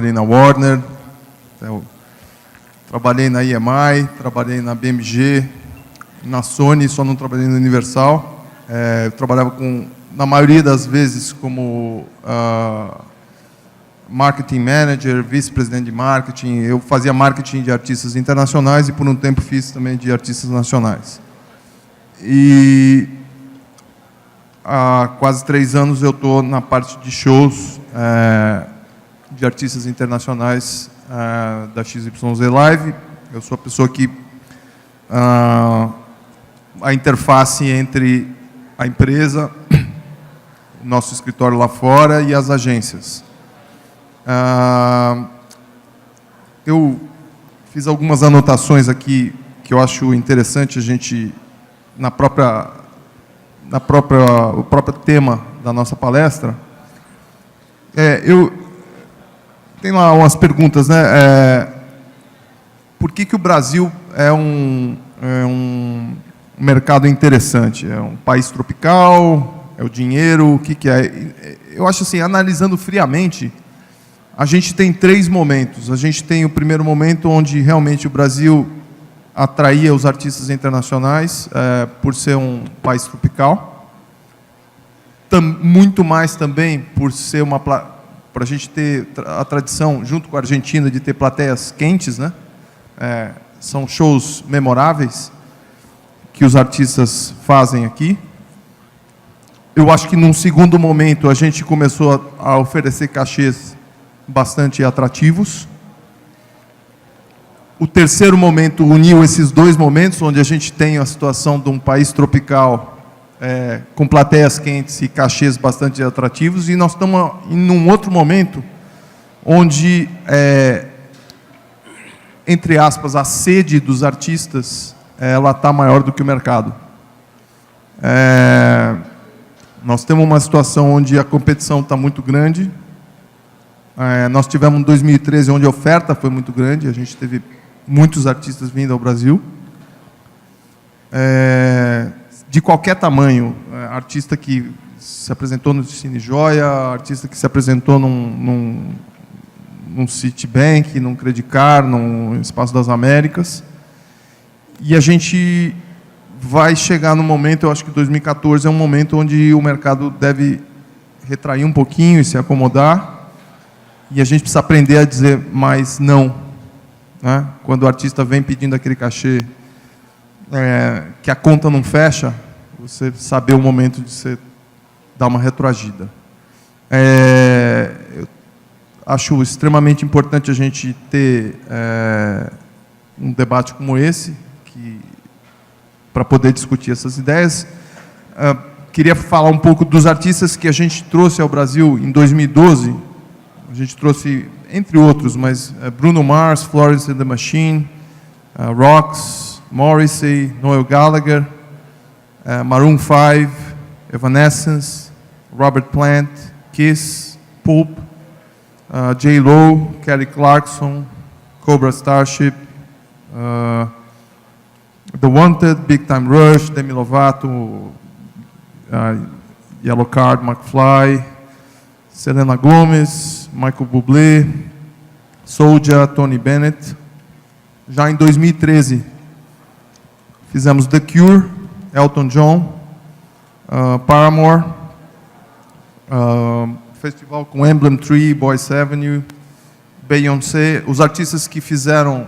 trabalhei na Warner, trabalhei na EMI, trabalhei na BMG, na Sony, só não trabalhei na Universal. Eu trabalhava na maioria das vezes, como marketing manager, vice-presidente de marketing. Eu fazia marketing de artistas internacionais e, por um tempo, fiz também de artistas nacionais. E há quase 3 anos eu estou na parte de shows de artistas internacionais da XYZ Live. Eu sou a pessoa que a interface entre a empresa, o nosso escritório lá fora e as agências. Eu fiz algumas anotações aqui que eu acho interessante a gente, o próprio tema da nossa palestra. Tem lá umas perguntas, né? Por que o Brasil é um mercado interessante? É um país tropical? É o dinheiro? O que é? Eu acho assim, analisando friamente, a gente tem 3 momentos. A gente tem o primeiro momento onde realmente o Brasil atraía os artistas internacionais por ser um país tropical. Muito mais também por ser para a gente ter a tradição, junto com a Argentina, de ter plateias quentes, né? São shows memoráveis que os artistas fazem aqui. Eu acho que num segundo momento a gente começou a oferecer cachês bastante atrativos. O terceiro momento uniu esses 2 momentos, onde a gente tem a situação de um país tropical com plateias quentes e cachês bastante atrativos, e nós estamos em um outro momento onde, entre aspas, a sede dos artistas ela está maior do que o mercado. Nós temos uma situação onde a competição está muito grande. Nós tivemos em 2013, onde a oferta foi muito grande, a gente teve muitos artistas vindo ao Brasil. De qualquer tamanho, artista que se apresentou no Cine Joia, artista que se apresentou num Citibank, num Credit Card, num Espaço das Américas. E a gente vai chegar no momento, eu acho que 2014 é um momento onde o mercado deve retrair um pouquinho e se acomodar. E a gente precisa aprender a dizer mais não, né? Quando o artista vem pedindo aquele cachê que a conta não fecha, você saber o momento de você dar uma retroagida. Eu acho extremamente importante a gente ter um debate como esse, para poder discutir essas ideias. Queria falar um pouco dos artistas que a gente trouxe ao Brasil em 2012. A gente trouxe, entre outros, mas Bruno Mars, Florence and the Machine, Rox, Morrissey, Noel Gallagher, Maroon 5, Evanescence, Robert Plant, Kiss, Pulp, J-Lo, Kelly Clarkson, Cobra Starship, The Wanted, Big Time Rush, Demi Lovato, Yellow Card, McFly, Selena Gomez, Michael Bublé, Soulja, Tony Bennett. Já em 2013, fizemos The Cure, Elton John, Paramore, festival com Emblem Tree, Boyce Avenue, Beyoncé. Os artistas que fizeram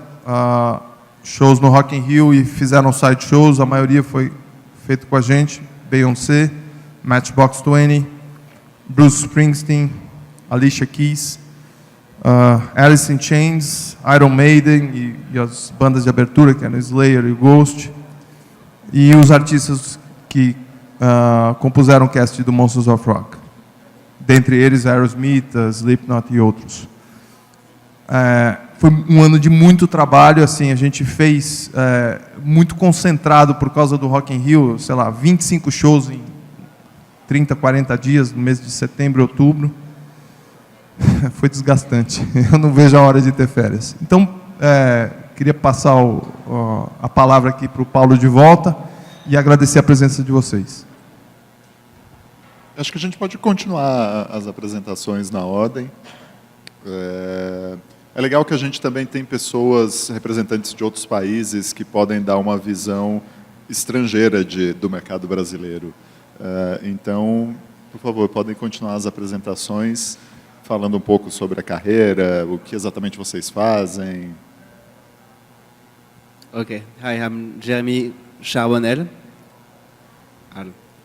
shows no Rock in Rio e fizeram side shows, a maioria foi feito com a gente. Beyoncé, Matchbox 20, Bruce Springsteen, Alicia Keys, Alice in Chains, Iron Maiden e as bandas de abertura, que eram Slayer e Ghost, e os artistas que compuseram o cast do Monsters of Rock, dentre eles Aerosmith, Slipknot e outros. Foi um ano de muito trabalho, assim, a gente fez muito concentrado por causa do Rock in Rio, sei lá, 25 shows em 30, 40 dias, no mês de setembro e outubro. Foi desgastante. Eu não vejo a hora de ter férias. Então, queria passar a palavra aqui para o Paulo de volta e agradecer a presença de vocês. Acho que a gente pode continuar as apresentações na ordem. É legal que a gente também tem pessoas, representantes de outros países, que podem dar uma visão estrangeira do mercado brasileiro. Então, por favor, podem continuar as apresentações, falando um pouco sobre a carreira, o que exatamente vocês fazem. Okay. Hi, I'm Jeremy Charbonnel.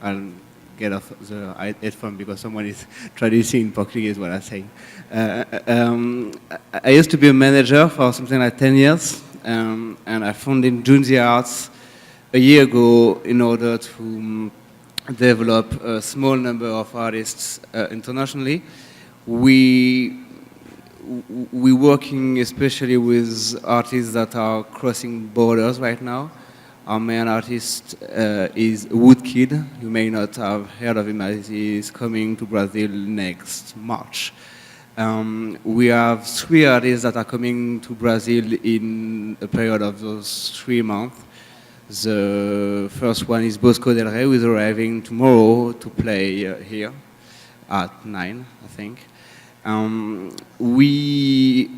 I'll get off the headphone because someone is traducing in Portuguese what I'm saying. I used to be a manager for something like 10 years, and I founded Junzi Arts a year ago in order to develop a small number of artists internationally. We're working especially with artists that are crossing borders right now. Our main artist is Woodkid. You may not have heard of him, as he is coming to Brazil next March. We have 3 artists that are coming to Brazil in a period of those 3 months. The first one is Bosco Del Rey, who is arriving tomorrow to play here at 9, I think. We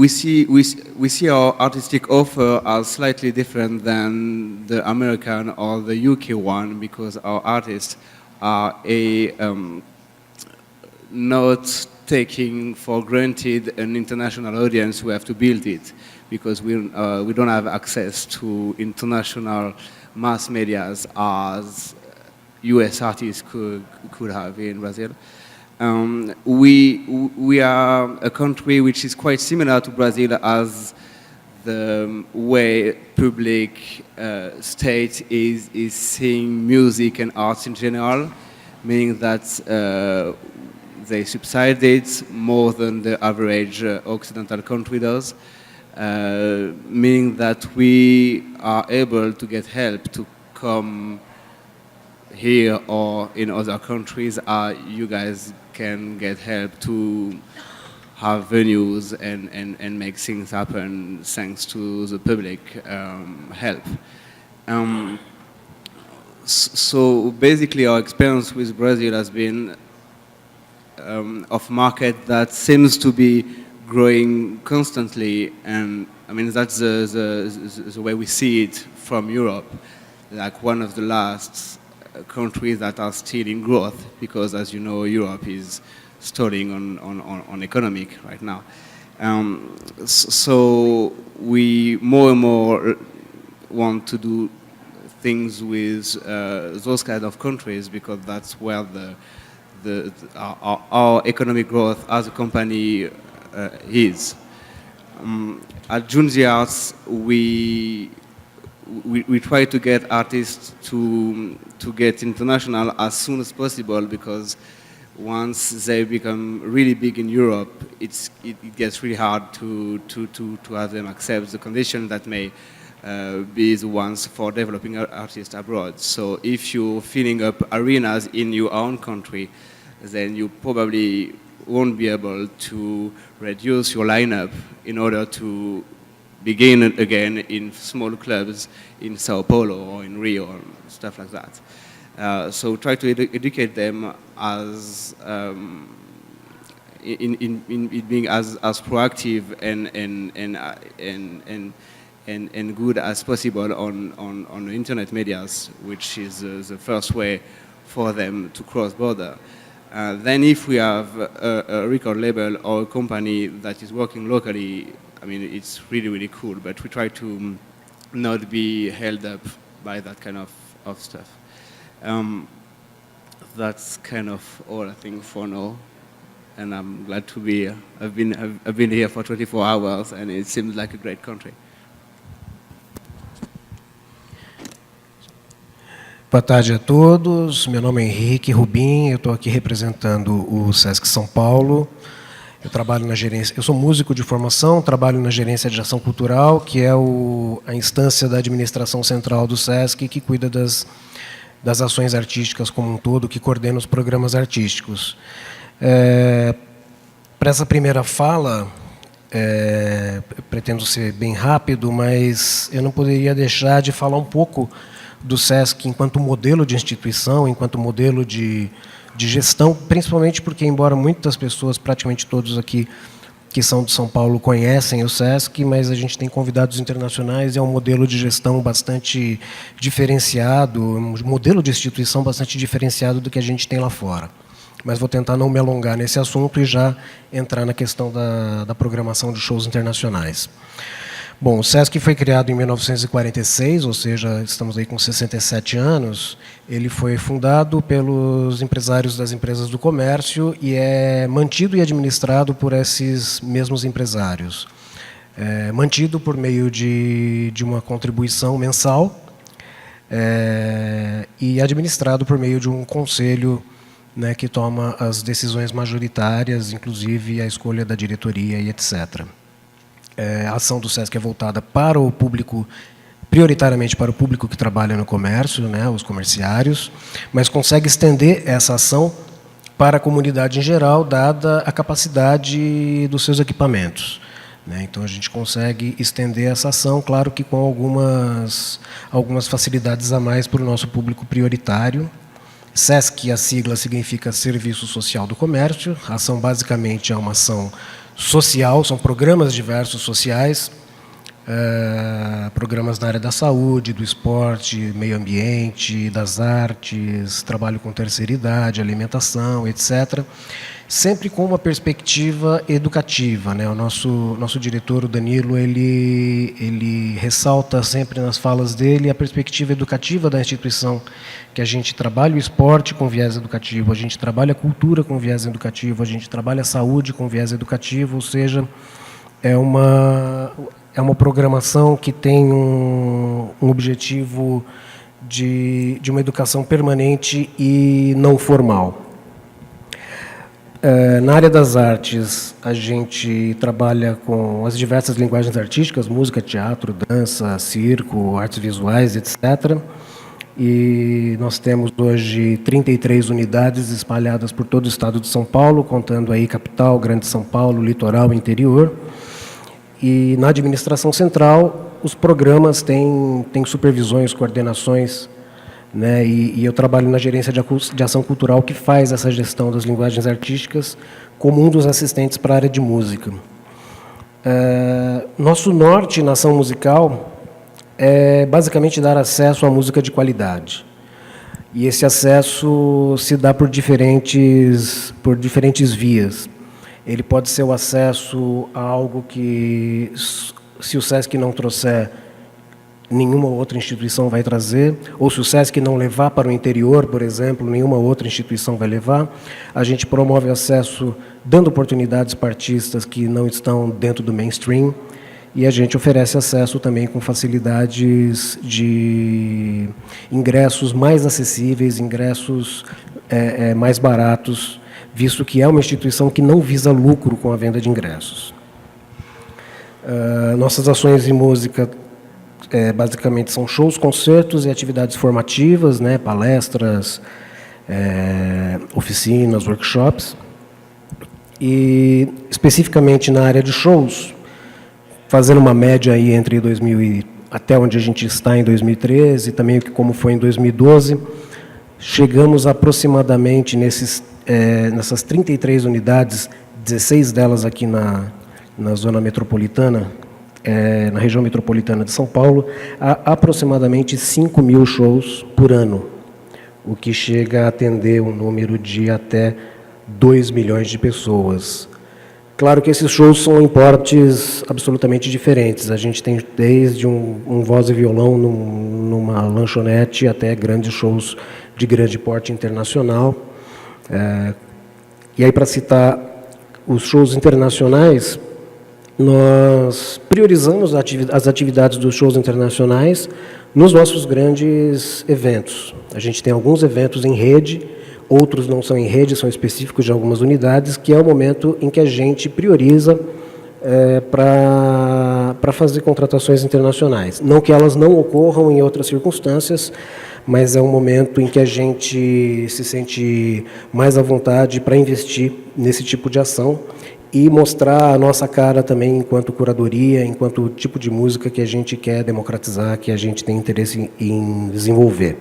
see our artistic offer as slightly different than the American or the UK one, because our artists are not taking for granted an international audience. We have to build it, because we don't have access to international mass medias as US artists could have in Brazil. We are a country which is quite similar to Brazil as the way public state is seeing music and arts in general, meaning that they subsidize it more than the average Occidental country does, meaning that we are able to get help to come here or in other countries. You guys can get help to have venues and make things happen thanks to the public help. So basically our experience with Brazil has been of market that seems to be growing constantly, and I mean that's the way we see it from Europe, like one of the last countries that are still in growth, because as you know Europe is stalling on economic right now. So we more and more want to do things with those kind of countries, because that's where our economic growth as a company is. At Junzi Arts, we try to get artists to get international as soon as possible, because once they become really big in Europe, it gets really hard to have them accept the conditions that may be the ones for developing artists abroad. So if you're filling up arenas in your own country, then you probably won't be able to reduce your lineup in order to begin again in small clubs in Sao Paulo or in Rio or stuff like that. So try to educate them as in being as proactive and good as possible on the internet medias, which is the first way for them to cross border. Then if we have a record label or a company that is working locally, I mean, it's really, really cool, but we try to not be held up by that kind of stuff. That's kind of all I think for now, and I'm glad to be here. I've been here for 24 hours, and it seems like a great country. Boa tarde a todos, meu nome é Henrique Rubim, eu estou aqui representando o Sesc São Paulo. Eu trabalho na gerência, eu sou músico de formação, trabalho na gerência de ação cultural, que é a instância da administração central do Sesc, que cuida das ações artísticas como um todo, que coordena os programas artísticos. Para essa primeira fala, pretendo ser bem rápido, mas eu não poderia deixar de falar um pouco do Sesc enquanto modelo de instituição, enquanto modelo de gestão, principalmente porque, embora muitas pessoas, praticamente todos aqui, que são de São Paulo conhecem o SESC, mas a gente tem convidados internacionais e é um modelo de gestão bastante diferenciado, um modelo de instituição bastante diferenciado do que a gente tem lá fora. Mas vou tentar não me alongar nesse assunto e já entrar na questão da programação de shows internacionais. Bom, o SESC foi criado em 1946, ou seja, estamos aí com 67 anos. Ele foi fundado pelos empresários das empresas do comércio e é mantido e administrado por esses mesmos empresários. É mantido por meio de uma contribuição mensal e administrado por meio de um conselho, né, que toma as decisões majoritárias, inclusive a escolha da diretoria e etc. A ação do SESC é voltada para o público, prioritariamente para o público que trabalha no comércio, né, os comerciários, mas consegue estender essa ação para a comunidade em geral, dada a capacidade dos seus equipamentos, né. Então, a gente consegue estender essa ação, claro que com algumas facilidades a mais para o nosso público prioritário. SESC, a sigla significa Serviço Social do Comércio. A ação basicamente é uma ação social, são programas diversos sociais, programas na área da saúde, do esporte, meio ambiente, das artes, trabalho com terceira idade, alimentação, etc. Sempre com uma perspectiva educativa, né? O nosso diretor, o Danilo, ele ressalta sempre nas falas dele a perspectiva educativa da instituição, que a gente trabalha o esporte com viés educativo, a gente trabalha a cultura com viés educativo, a gente trabalha a saúde com viés educativo, ou seja, é uma programação que tem um objetivo de uma educação permanente e não formal. Na área das artes, a gente trabalha com as diversas linguagens artísticas, música, teatro, dança, circo, artes visuais, etc. E nós temos hoje 33 unidades espalhadas por todo o estado de São Paulo, contando aí capital, Grande São Paulo, litoral, interior. E na administração central, os programas têm supervisões, coordenações, né? E eu trabalho na gerência de ação cultural, que faz essa gestão das linguagens artísticas como um dos assistentes para a área de música. Nosso norte na ação musical é basicamente dar acesso à música de qualidade. E esse acesso se dá por diferentes vias. Ele pode ser o acesso a algo que, se o SESC não trouxer, nenhuma outra instituição vai trazer, ou se o SESC não levar para o interior, por exemplo, nenhuma outra instituição vai levar. A gente promove acesso dando oportunidades para artistas que não estão dentro do mainstream, e a gente oferece acesso também com facilidades de ingressos mais acessíveis, ingressos mais baratos, visto que é uma instituição que não visa lucro com a venda de ingressos. Nossas ações em música basicamente são shows, concertos e atividades formativas, né, palestras, oficinas, workshops. E especificamente na área de shows, fazendo uma média aí entre 2000 até onde a gente está em 2013, e também como foi em 2012, chegamos aproximadamente nessas 33 unidades, 16 delas aqui na zona metropolitana, na região metropolitana de São Paulo, a aproximadamente 5.000 shows por ano, o que chega a atender um número de até 2 milhões de pessoas. Claro que esses shows são em portes absolutamente diferentes. A gente tem desde um voz e violão numa lanchonete até grandes shows de grande porte internacional. E aí, para citar os shows internacionais, nós priorizamos as atividades dos shows internacionais nos nossos grandes eventos. A gente tem alguns eventos em rede, outros não são em rede, são específicos de algumas unidades, que é o momento em que a gente prioriza para fazer contratações internacionais. Não que elas não ocorram em outras circunstâncias, mas é um momento em que a gente se sente mais à vontade para investir nesse tipo de ação e mostrar a nossa cara também enquanto curadoria, enquanto tipo de música que a gente quer democratizar, que a gente tem interesse em desenvolver.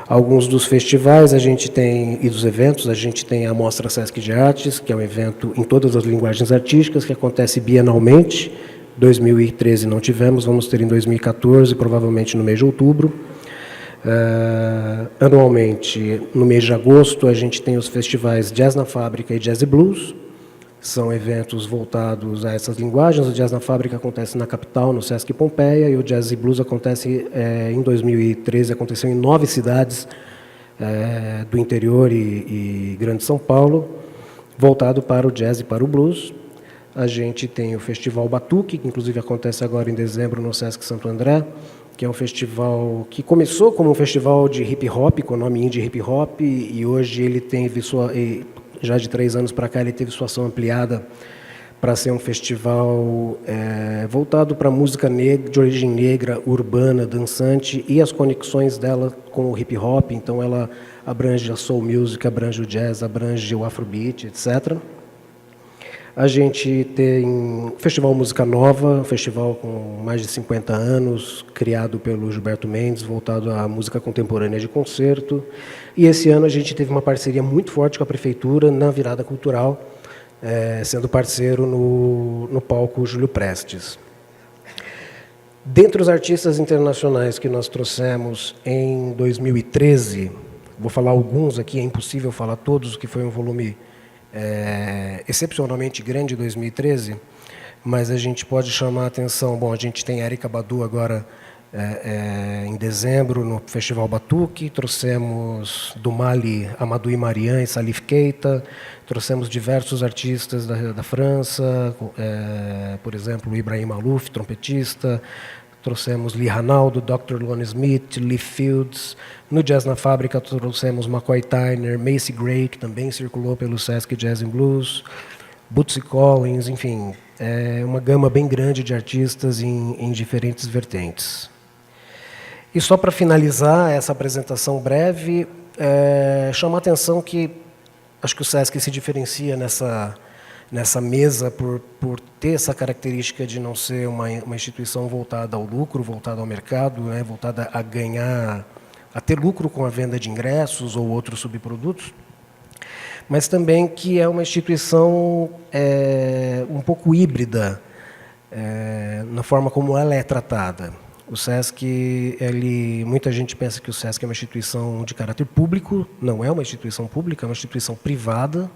Alguns dos festivais a gente tem, e dos eventos, a gente tem a Mostra Sesc de Artes, que é um evento em todas as linguagens artísticas, que acontece bienalmente. 2013 não tivemos, vamos ter em 2014, provavelmente no mês de outubro. Anualmente, no mês de agosto, a gente tem os festivais Jazz na Fábrica e Jazz e Blues. São eventos voltados a essas linguagens. O Jazz na Fábrica acontece na capital, no Sesc Pompeia, e o Jazz e Blues acontece em 2013, aconteceu em 9 cidades do interior e Grande São Paulo, voltado para o jazz e para o blues. A gente tem o Festival Batuque, que inclusive acontece agora em dezembro no Sesc Santo André, que é um festival que começou como um festival de hip-hop, com o nome indie hip-hop, e hoje ele teve já de 3 anos para cá, ele teve sua ação ampliada para ser um festival voltado para a música negra, de origem negra, urbana, dançante, e as conexões dela com o hip-hop. Então, ela abrange a soul music, abrange o jazz, abrange o afrobeat, etc. A gente tem o Festival Música Nova, um festival com mais de 50 anos, criado pelo Gilberto Mendes, voltado à música contemporânea de concerto. E esse ano a gente teve uma parceria muito forte com a Prefeitura na virada cultural, sendo parceiro no palco Júlio Prestes. Dentre os artistas internacionais que nós trouxemos em 2013, vou falar alguns aqui, é impossível falar todos, que foi um volume excepcionalmente grande em 2013, mas a gente pode chamar a atenção. Bom, a gente tem Erykah Badu agora em dezembro no Festival Batuque, trouxemos do Mali Amadou Marian e Salif Keita, trouxemos diversos artistas da França, por exemplo, o Ibrahim Malouf, trompetista, trouxemos Lee Ranaldo, Dr. Lon Smith, Lee Fields. No Jazz na Fábrica trouxemos McCoy Tyner, Macy Gray, que também circulou pelo Sesc Jazz and Blues, Bootsy Collins, enfim, uma gama bem grande de artistas em diferentes vertentes. E só para finalizar essa apresentação breve, chamar a atenção que acho que o Sesc se diferencia nessa mesa por ter essa característica de não ser uma instituição voltada ao lucro, voltada ao mercado, né, voltada a ganhar, a ter lucro com a venda de ingressos ou outros subprodutos, mas também que é uma instituição um pouco híbrida na forma como ela é tratada. O Sesc, muita gente pensa que o Sesc é uma instituição de caráter público, não é uma instituição pública, é uma instituição privada,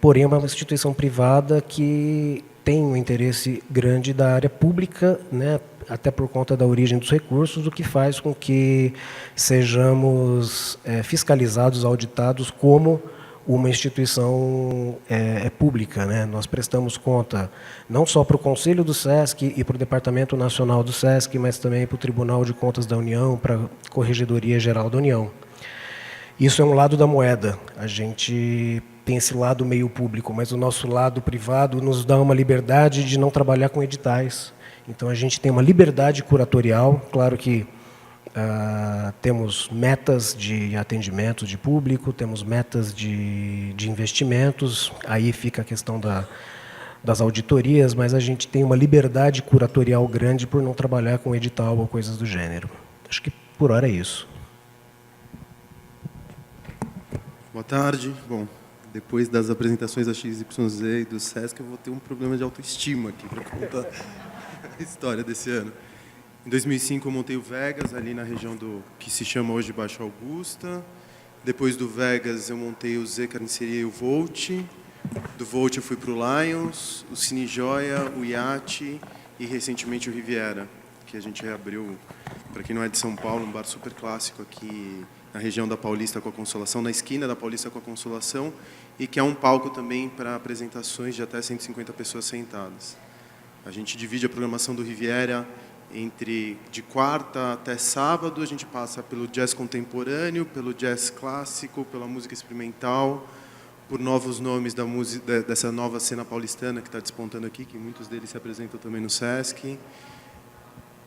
porém é uma instituição privada que tem um interesse grande da área pública, né, até por conta da origem dos recursos, o que faz com que sejamos fiscalizados, auditados como uma instituição pública, né? Nós prestamos conta não só para o Conselho do Sesc e para o Departamento Nacional do Sesc, mas também para o Tribunal de Contas da União, para a Corregedoria Geral da União. Isso é um lado da moeda. A gente tem esse lado meio público, mas o nosso lado privado nos dá uma liberdade de não trabalhar com editais. Então, a gente tem uma liberdade curatorial. Claro que temos metas de atendimento de público, temos metas de investimentos, aí fica a questão das auditorias, mas a gente tem uma liberdade curatorial grande por não trabalhar com edital ou coisas do gênero. Acho que por hora é isso. Boa tarde. Bom, depois das apresentações da XYZ e do Sesc, eu vou ter um problema de autoestima aqui para contar a história desse ano. Em 2005 eu montei o Vegas, ali na região do que se chama hoje Baixo Augusta. Depois do Vegas eu montei o Z Carniceria e o Volt. Do Volt eu fui para o Lions, o Cine Joia, o Iate e recentemente o Riviera, que a gente reabriu, para quem não é de São Paulo, um bar super clássico aqui na região da Paulista com a Consolação, na esquina da Paulista com a Consolação, e que é um palco também para apresentações de até 150 pessoas sentadas. A gente divide a programação do Riviera de quarta até sábado. A gente passa pelo jazz contemporâneo, pelo jazz clássico, pela música experimental, por novos nomes da música, dessa nova cena paulistana que está despontando aqui, que muitos deles se apresentam também no Sesc.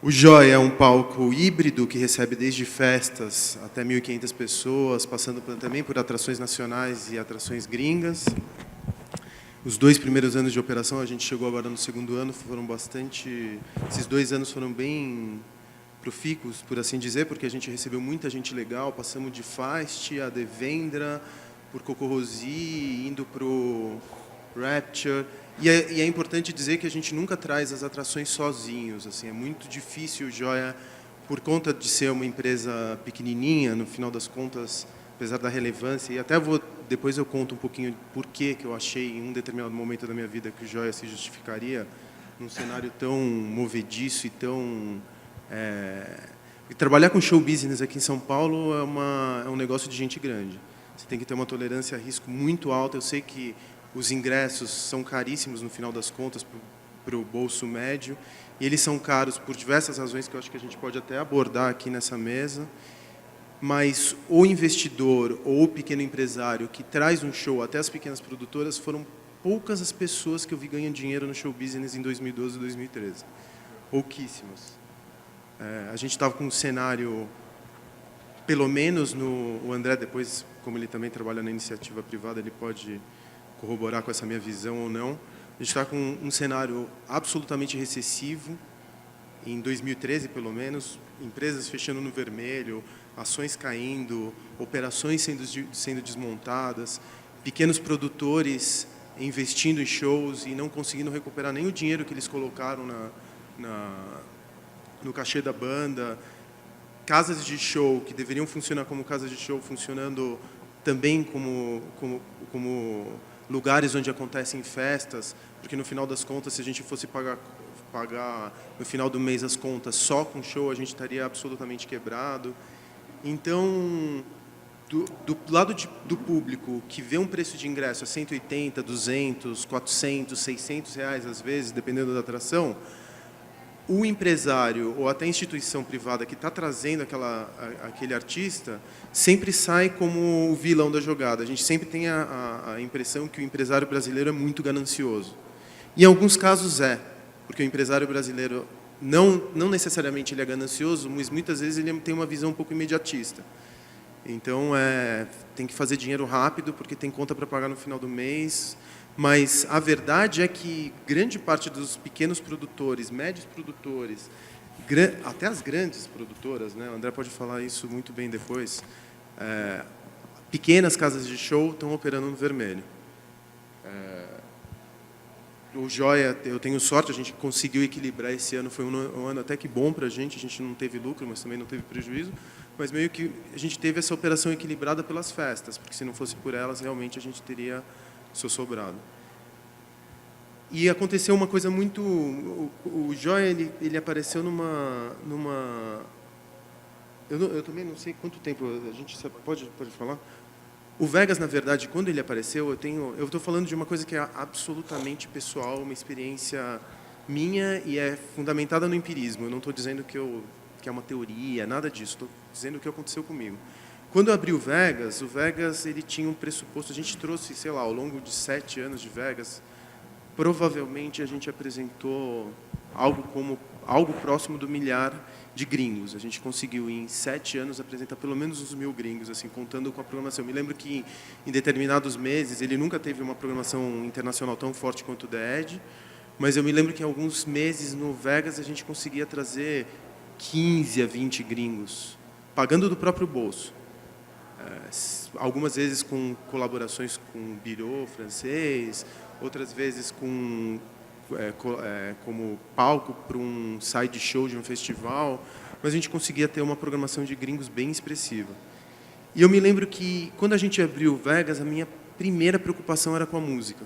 O Joia é um palco híbrido que recebe desde festas até 1.500 pessoas, passando também por atrações nacionais e atrações gringas. Os 2 primeiros anos de operação, a gente chegou agora no segundo ano, esses 2 anos foram bem profícuos, por assim dizer, porque a gente recebeu muita gente legal, passamos de Feist a Devendra, por Coco Rosie, indo para o Rapture. E é importante dizer que a gente nunca traz as atrações sozinhos. Assim, é muito difícil o Joia, por conta de ser uma empresa pequenininha, no final das contas, apesar da relevância, e até depois eu conto um pouquinho por que eu achei em um determinado momento da minha vida que o Joia se justificaria num cenário tão movediço e tão... E trabalhar com show business aqui em São Paulo é um negócio de gente grande. Você tem que ter uma tolerância a risco muito alta. Eu sei que os ingressos são caríssimos no final das contas para o bolso médio, e eles são caros por diversas razões que eu acho que a gente pode até abordar aqui nessa mesa, mas o investidor ou o pequeno empresário que traz um show até as pequenas produtoras foram poucas as pessoas que eu vi ganhando dinheiro no show business em 2012 e 2013. Pouquíssimas. A gente estava com um cenário, pelo menos o André, depois, como ele também trabalha na iniciativa privada, ele pode corroborar com essa minha visão ou não. A gente está com um cenário absolutamente recessivo, em 2013 pelo menos, empresas fechando no vermelho, ações caindo, operações sendo desmontadas, pequenos produtores investindo em shows e não conseguindo recuperar nem o dinheiro que eles colocaram no cachê da banda, casas de show que deveriam funcionar como casas de show funcionando também como lugares onde acontecem festas, porque no final das contas, se a gente fosse pagar no final do mês as contas só com show, a gente estaria absolutamente quebrado. Então, do lado do público, que vê um preço de ingresso a 180, 200, 400, 600 reais, às vezes, dependendo da atração, o empresário ou até a instituição privada que está trazendo aquele artista sempre sai como o vilão da jogada. A gente sempre tem a impressão que o empresário brasileiro é muito ganancioso. E em alguns casos porque o empresário brasileiro não necessariamente ele é ganancioso, mas muitas vezes ele tem uma visão um pouco imediatista. Então, tem que fazer dinheiro rápido porque tem conta para pagar no final do mês. Mas a verdade é que grande parte dos pequenos produtores, médios produtores, até as grandes produtoras, né? O André pode falar isso muito bem depois, pequenas casas de show estão operando no vermelho. O Joia, eu tenho sorte, a gente conseguiu equilibrar esse ano, foi um ano até que bom para a gente não teve lucro, mas também não teve prejuízo, mas meio que a gente teve essa operação equilibrada pelas festas, porque se não fosse por elas, realmente a gente teria sobrado. E aconteceu uma coisa muito... O Joia, ele apareceu numa... Eu também não sei quanto tempo, a gente pode falar? O Vegas, na verdade, quando ele apareceu, eu estou falando de uma coisa que é absolutamente pessoal, uma experiência minha e é fundamentada no empirismo. Eu não estou dizendo que é uma teoria, nada disso. Estou dizendo o que aconteceu comigo. Quando eu abri o Vegas ele tinha um pressuposto. A gente trouxe, sei lá, ao longo de 7 anos de Vegas, provavelmente a gente apresentou algo próximo do 1 milhar de gringos. A gente conseguiu, em 7 anos, apresentar pelo menos uns 1.000 gringos, assim, contando com a programação. Eu me lembro que, em determinados meses, ele nunca teve uma programação internacional tão forte quanto o The Edge, mas eu me lembro que, em alguns meses, no Vegas, a gente conseguia trazer 15 a 20 gringos, pagando do próprio bolso. Algumas vezes com colaborações com o Birô francês, outras vezes como palco para um side show de um festival, mas a gente conseguia ter uma programação de gringos bem expressiva. E eu me lembro que, quando a gente abriu o Vegas, a minha primeira preocupação era com a música.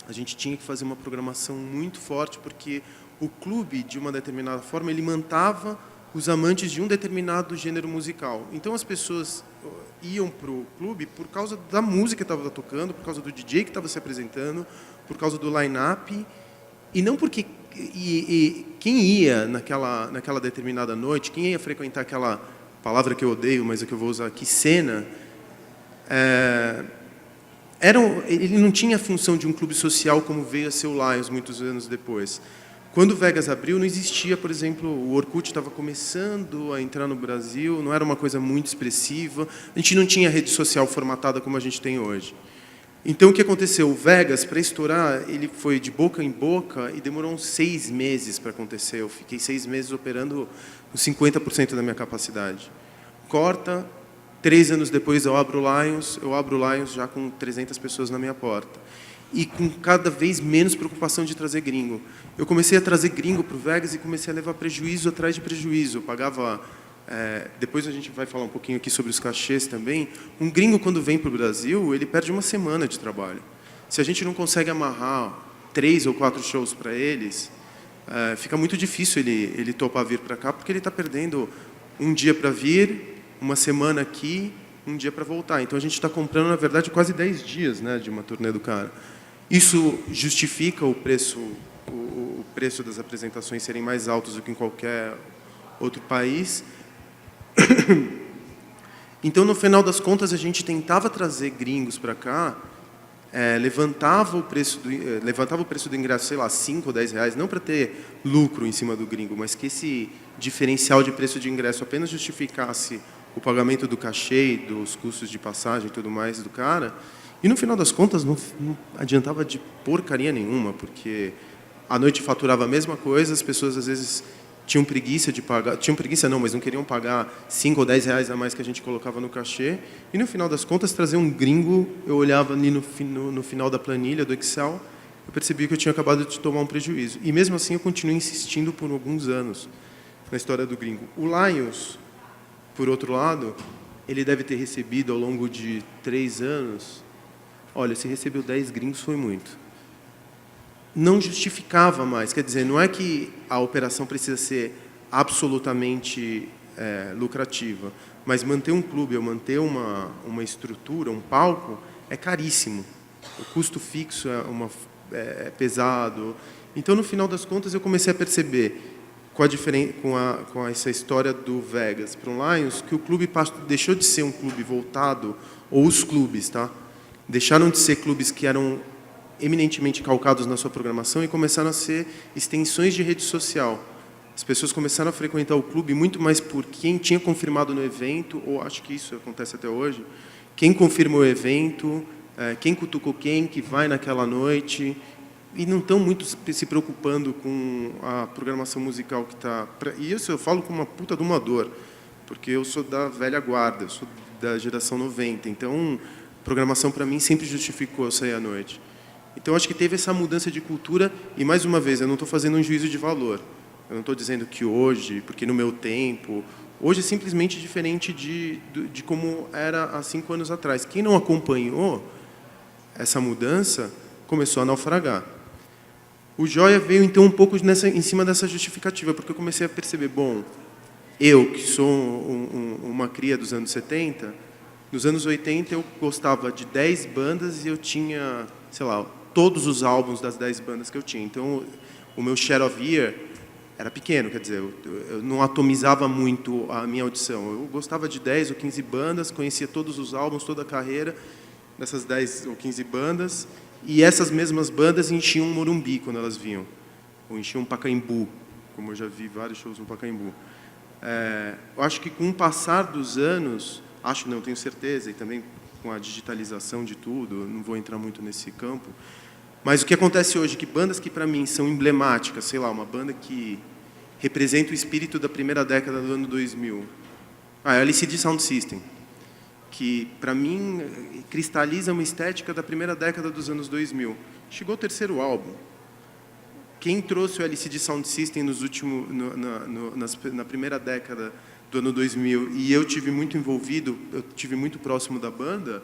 A gente tinha que fazer uma programação muito forte, porque o clube, de uma determinada forma, ele mantava os amantes de um determinado gênero musical. Então, as pessoas iam para o clube por causa da música que estava tocando, por causa do DJ que estava se apresentando, por causa do line-up, e não porque... quem ia naquela determinada noite, quem ia frequentar aquela palavra que eu odeio, mas é que eu vou usar aqui, cena, ele não tinha a função de um clube social como veio a ser o Lions muitos anos depois. Quando o Vegas abriu, não existia, por exemplo, o Orkut estava começando a entrar no Brasil, não era uma coisa muito expressiva, a gente não tinha rede social formatada como a gente tem hoje. Então, o que aconteceu? O Vegas, para estourar, ele foi de boca em boca e demorou uns 6 meses para acontecer. Eu fiquei 6 meses operando com 50% da minha capacidade. Corta, 3 anos depois eu abro o Lions já com 300 pessoas na minha porta. E com cada vez menos preocupação de trazer gringo. Eu comecei a trazer gringo para o Vegas e comecei a levar prejuízo atrás de prejuízo. Eu pagava... depois a gente vai falar um pouquinho aqui sobre os cachês também. Um gringo, quando vem para o Brasil, ele perde uma semana de trabalho. Se a gente não consegue amarrar 3 ou 4 shows para eles, fica muito difícil ele topar vir para cá, porque ele está perdendo um dia para vir, uma semana aqui, um dia para voltar. Então a gente está comprando, na verdade, quase 10 dias, né, de uma turnê do cara. Isso justifica o preço das apresentações serem mais altos do que em qualquer outro país. Então, no final das contas, a gente tentava trazer gringos para cá, levantava o preço do ingresso, sei lá, 5 ou 10 reais, não para ter lucro em cima do gringo, mas que esse diferencial de preço de ingresso apenas justificasse o pagamento do cachê, dos custos de passagem e tudo mais do cara. E, no final das contas, não adiantava de porcaria nenhuma, porque à noite faturava a mesma coisa, as pessoas, às vezes, tinham preguiça de pagar... Tinham preguiça não, mas não queriam pagar 5 ou 10 reais a mais que a gente colocava no cachê. E, no final das contas, trazer um gringo, eu olhava ali no final da planilha do Excel, eu percebi que eu tinha acabado de tomar um prejuízo. E, mesmo assim, eu continuei insistindo por alguns anos na história do gringo. O Lions, por outro lado, ele deve ter recebido, ao longo de 3 anos... Olha, se recebeu 10 gringos, foi muito. Não justificava mais. Quer dizer, não é que a operação precisa ser absolutamente lucrativa, mas manter um clube ou manter uma estrutura, um palco, é caríssimo. O custo fixo é pesado. Então, no final das contas, eu comecei a perceber, com essa história do Vegas para o Lions, que o clube deixou de ser um clube voltado, ou os clubes, tá? Deixaram de ser clubes que eram eminentemente calcados na sua programação e começaram a ser extensões de rede social. As pessoas começaram a frequentar o clube muito mais por quem tinha confirmado no evento, ou acho que isso acontece até hoje, quem confirmou o evento, quem cutucou quem, que vai naquela noite, e não estão muito se preocupando com a programação musical que está... E isso eu falo com uma puta de uma dor, porque eu sou da velha guarda, eu sou da geração 90, então... programação, para mim, sempre justificou eu sair à noite. Então, acho que teve essa mudança de cultura, e, mais uma vez, eu não estou fazendo um juízo de valor. Eu não estou dizendo que hoje, porque no meu tempo... Hoje é simplesmente diferente de como era há 5 anos atrás. Quem não acompanhou essa mudança, começou a naufragar. O Joia veio, então, um pouco em cima dessa justificativa, porque eu comecei a perceber, bom, eu, que sou uma cria dos anos 70... Nos anos 80, eu gostava de 10 bandas e eu tinha, sei lá, todos os álbuns das 10 bandas que eu tinha. Então, o meu share of ear era pequeno, quer dizer, eu não atomizava muito a minha audição. Eu gostava de 10 ou 15 bandas, conhecia todos os álbuns, toda a carreira dessas 10 ou 15 bandas, e essas mesmas bandas enchiam um Morumbi quando elas vinham, ou enchiam um Pacaembu, como eu já vi vários shows no Pacaembu. Eu acho que com o passar dos anos... Acho, não, tenho certeza, e também com a digitalização de tudo, não vou entrar muito nesse campo, mas o que acontece hoje, que bandas que para mim são emblemáticas, sei lá, uma banda que representa o espírito da primeira década do ano 2000, a LCD Sound System, que para mim cristaliza uma estética da primeira década dos anos 2000. Chegou o 3º álbum. Quem trouxe o LCD Sound System na primeira década do ano 2000, e eu tive muito envolvido, eu tive muito próximo da banda,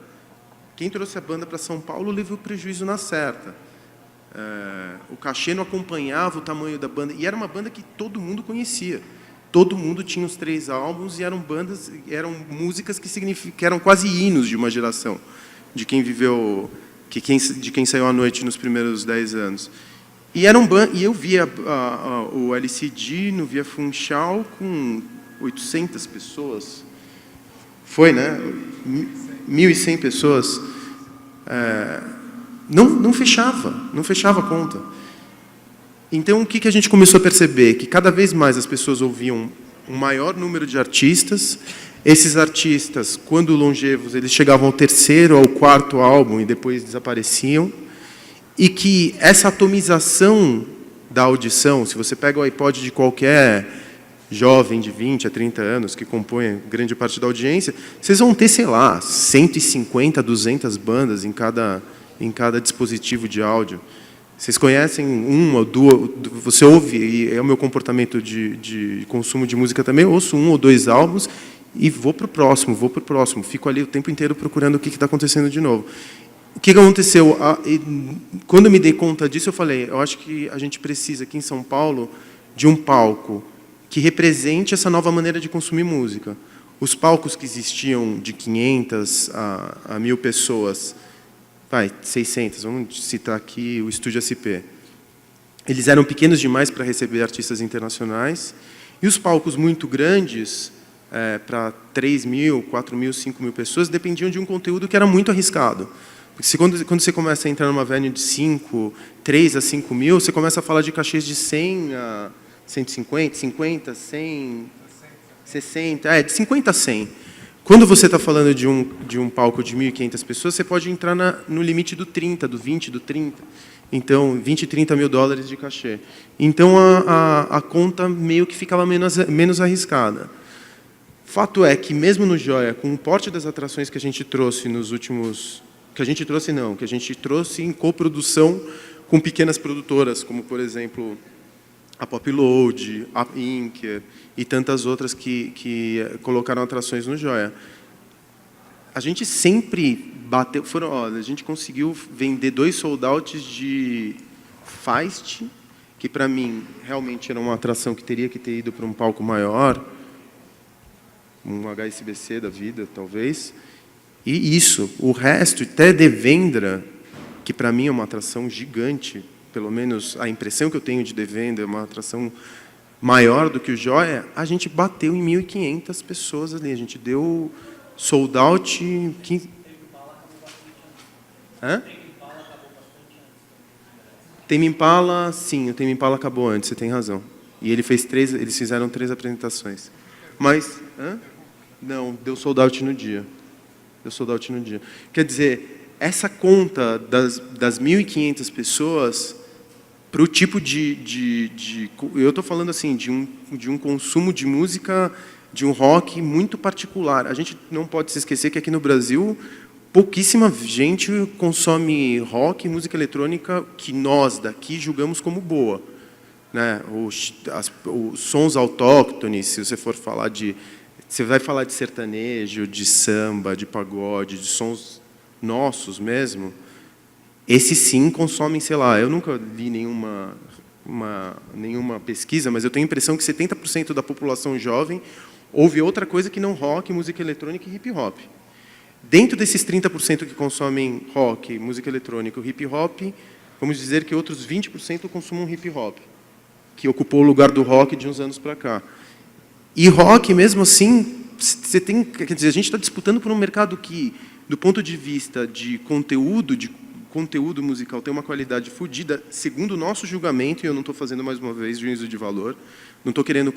quem trouxe a banda para São Paulo levou prejuízo na certa. O cachê não acompanhava o tamanho da banda, e era uma banda que todo mundo conhecia. Todo mundo tinha os 3 álbuns, e eram músicas que eram quase hinos de uma geração, de quem viveu, de quem saiu à noite nos primeiros 10 anos. E eu via o LCD no Via Funchal com 800 pessoas, foi, né? 1.100 pessoas, não fechava a conta. Então, o que a gente começou a perceber? Que cada vez mais as pessoas ouviam um maior número de artistas. Esses artistas, quando longevos, eles chegavam ao terceiro, ao quarto álbum e depois desapareciam. E que essa atomização da audição, se você pega o iPod de qualquer jovem de 20 a 30 anos, que compõe grande parte da audiência, vocês vão ter, sei lá, 150, 200 bandas em cada dispositivo de áudio. Vocês conhecem uma ou duas, você ouve, e é o meu comportamento de consumo de música também, eu ouço 1 ou 2 álbuns e vou para o próximo, fico ali o tempo inteiro procurando o que está acontecendo de novo. O que aconteceu? Quando eu me dei conta disso, eu falei, eu acho que a gente precisa, aqui em São Paulo, de um palco que represente essa nova maneira de consumir música. Os palcos que existiam de 500 a 1.000 pessoas, 600, vamos citar aqui o Estúdio SP, eles eram pequenos demais para receber artistas internacionais, e os palcos muito grandes, para 3.000, 4.000, 5.000 pessoas, dependiam de um conteúdo que era muito arriscado. Porque quando você começa a entrar numa venue de 3 a 5 mil, você começa a falar de cachês de 100 a 150, 50, 100, 60, de 50 a 100. Quando você está falando de um palco de 1.500 pessoas, você pode entrar no limite do 30, do 20, do 30. Então, 20, 30 mil dólares de cachê. Então, a conta meio que ficava menos arriscada. Fato é que, mesmo no Joia, com o porte das atrações que a gente trouxe nos últimos... Que a gente trouxe em coprodução com pequenas produtoras, como, por exemplo, a Popload, a Inker e tantas outras que colocaram atrações no Joia. A gente sempre bateu... a gente conseguiu vender 2 sold-outs de Feist, que, para mim, realmente era uma atração que teria que ter ido para um palco maior, um HSBC da vida, talvez. E isso, o resto, até Devendra, que para mim é uma atração gigante, pelo menos a impressão que eu tenho de Devendra é uma atração maior do que o Joia, a gente bateu em 1.500 pessoas ali, a gente deu sold out em 15... Hã? Tame Impala, sim, o Tame Impala acabou antes, você tem razão. E eles fizeram 3 apresentações. Mas, não, deu sold out no dia. Quer dizer, essa conta das 1.500 pessoas, para o tipo eu estou falando assim, de um consumo de música, de um rock muito particular. A gente não pode se esquecer que aqui no Brasil, pouquíssima gente consome rock e música eletrônica que nós daqui julgamos como boa. Né? Os sons autóctones, se você for falar de... Você vai falar de sertanejo, de samba, de pagode, de sons nossos mesmo, esses sim consomem, sei lá, eu nunca li nenhuma pesquisa, mas eu tenho a impressão que 70% da população jovem ouve outra coisa que não rock, música eletrônica e hip hop. Dentro desses 30% que consomem rock, música eletrônica e hip hop, vamos dizer que outros 20% consumem hip hop, que ocupou o lugar do rock de uns anos para cá. E rock, mesmo assim, quer dizer, a gente está disputando por um mercado que, do ponto de vista de conteúdo musical, tem uma qualidade fodida, segundo o nosso julgamento, e eu não estou fazendo, mais uma vez, juízo de valor, não estou querendo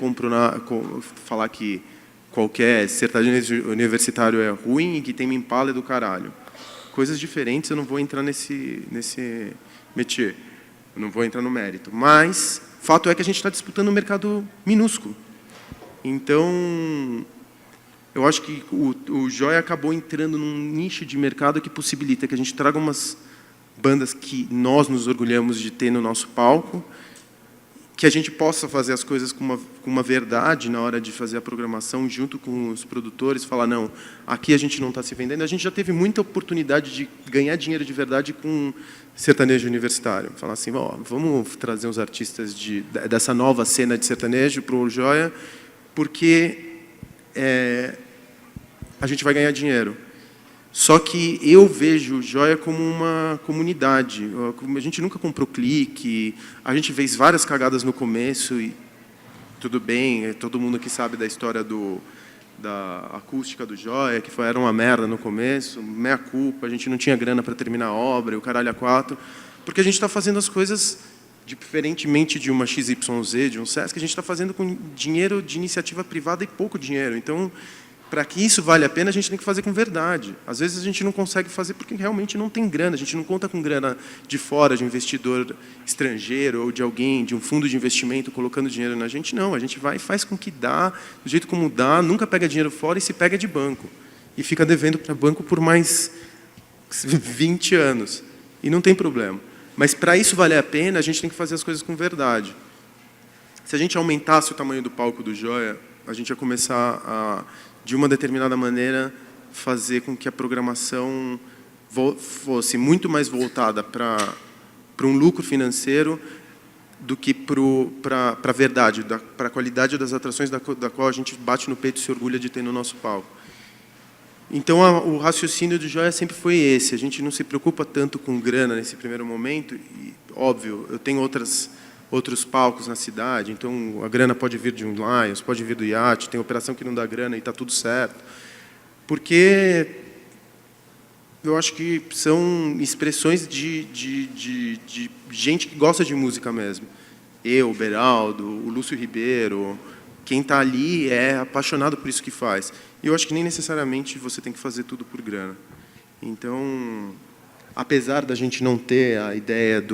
falar que qualquer sertanejo universitário é ruim e que Tame Impala é do caralho. Coisas diferentes, eu não vou entrar nesse métier, eu não vou entrar no mérito. Mas, fato é que a gente está disputando um mercado minúsculo. Então, eu acho que o Joia acabou entrando num nicho de mercado que possibilita que a gente traga umas bandas que nós nos orgulhamos de ter no nosso palco, que a gente possa fazer as coisas com uma verdade na hora de fazer a programação junto com os produtores, falar, não, aqui a gente não está se vendendo. A gente já teve muita oportunidade de ganhar dinheiro de verdade com sertanejo universitário. Falar assim, vamos trazer uns artistas dessa nova cena de sertanejo para o Joia, porque a gente vai ganhar dinheiro. Só que eu vejo o Joia como uma comunidade. A gente nunca comprou clique, a gente fez várias cagadas no começo, e tudo bem, todo mundo aqui sabe da história da acústica do Joia, que era uma merda no começo, meia culpa, a gente não tinha grana para terminar a obra, e o caralho a quatro, porque a gente está fazendo as coisas diferentemente de uma XYZ, de um SESC, a gente está fazendo com dinheiro de iniciativa privada e pouco dinheiro. Então, para que isso valha a pena, a gente tem que fazer com verdade. Às vezes a gente não consegue fazer porque realmente não tem grana, a gente não conta com grana de fora, de um investidor estrangeiro ou de alguém, de um fundo de investimento colocando dinheiro na gente, não. A gente vai e faz com que dá, do jeito como dá, nunca pega dinheiro fora e se pega de banco. E fica devendo para banco por mais 20 anos. E não tem problema. Mas, para isso valer a pena, a gente tem que fazer as coisas com verdade. Se a gente aumentasse o tamanho do palco do Joia, a gente ia começar a, de uma determinada maneira, fazer com que a programação fosse muito mais voltada para um lucro financeiro do que para a verdade, para a qualidade das atrações da qual a gente bate no peito e se orgulha de ter no nosso palco. Então, o raciocínio do Joia sempre foi esse. A gente não se preocupa tanto com grana nesse primeiro momento. E, óbvio, eu tenho outros palcos na cidade, então a grana pode vir de um Lions, pode vir do iate, tem operação que não dá grana e está tudo certo. Porque eu acho que são expressões de gente que gosta de música mesmo. Eu, o Beraldo, o Lúcio Ribeiro, quem está ali é apaixonado por isso que faz. E eu acho que nem necessariamente você tem que fazer tudo por grana. Então, apesar da gente não ter a ideia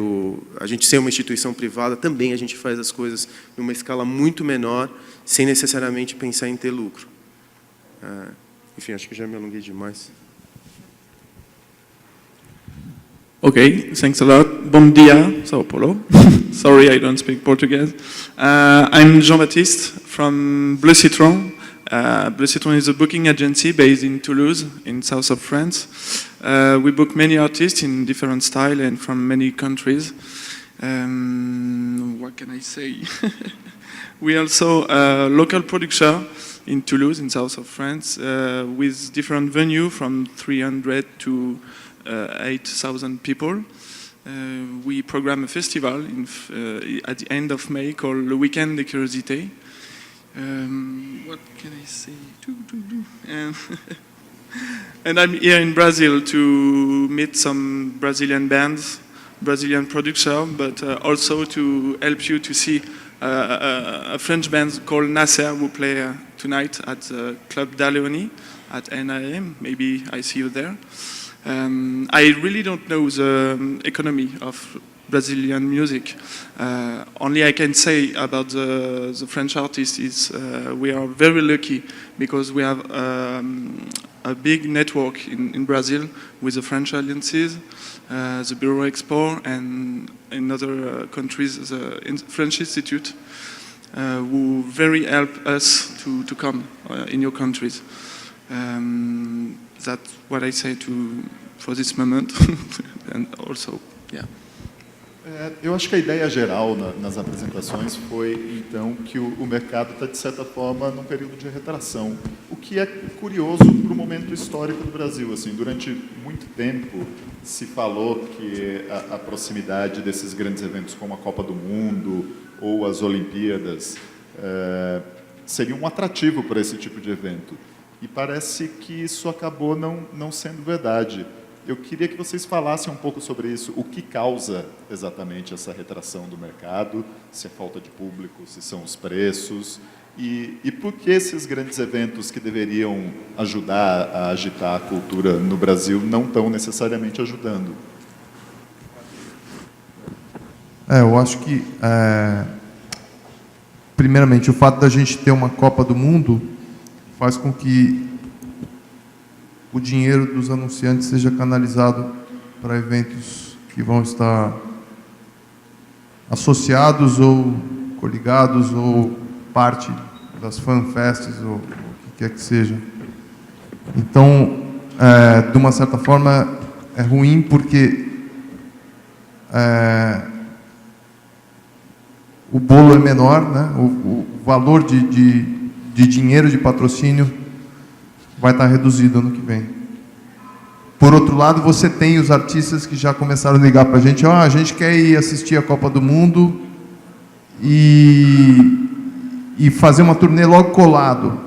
a gente ser uma instituição privada, também a gente faz as coisas numa escala muito menor, sem necessariamente pensar em ter lucro. Enfim, acho que já me alonguei demais. Okay, thanks a lot. Bom dia, São Paulo. Sorry, I don't speak Portuguese. I'm Jean-Baptiste from Bleu Citron. Bleu Citron is a booking agency based in Toulouse, in south of France. We book many artists in different styles and from many countries. What can I say? We also a local producer in Toulouse, in south of France, with different venues from 300 to 8,000 people. We program a festival at the end of May called Le Weekend de Curiosité. What can I say? And I'm here in Brazil to meet some Brazilian bands, Brazilian producers, but also to help you to see a French band called Nasser who play tonight at Club Daleoni at 9 AM. Maybe I see you there. I really don't know the economy of Brazilian music. Only I can say about the French artists is we are very lucky because we have a big network in Brazil with the French alliances, the Bureau Expo, and in other countries the French Institute, who very help us to come in your countries. That's what I say for this moment, and also, yeah. Eu acho que a ideia geral nas apresentações foi, então, que o mercado está, de certa forma, num período de retração, o que é curioso para o momento histórico do Brasil. Assim, durante muito tempo se falou que a proximidade desses grandes eventos como a Copa do Mundo ou as Olimpíadas seria um atrativo para esse tipo de evento. E parece que isso acabou não sendo verdade. Eu queria que vocês falassem um pouco sobre isso. O que causa exatamente essa retração do mercado? Se é falta de público, se são os preços? E por que esses grandes eventos que deveriam ajudar a agitar a cultura no Brasil não estão necessariamente ajudando? Eu acho que, primeiramente, o fato da gente ter uma Copa do Mundo faz com que o dinheiro dos anunciantes seja canalizado para eventos que vão estar associados ou coligados ou parte das fanfests ou o que quer que seja. Então, de uma certa forma, é ruim porque o bolo é menor, né? O valor de dinheiro de patrocínio vai estar reduzido ano que vem. Por outro lado, você tem os artistas que já começaram a ligar para a gente quer ir assistir a Copa do Mundo e fazer uma turnê logo colado,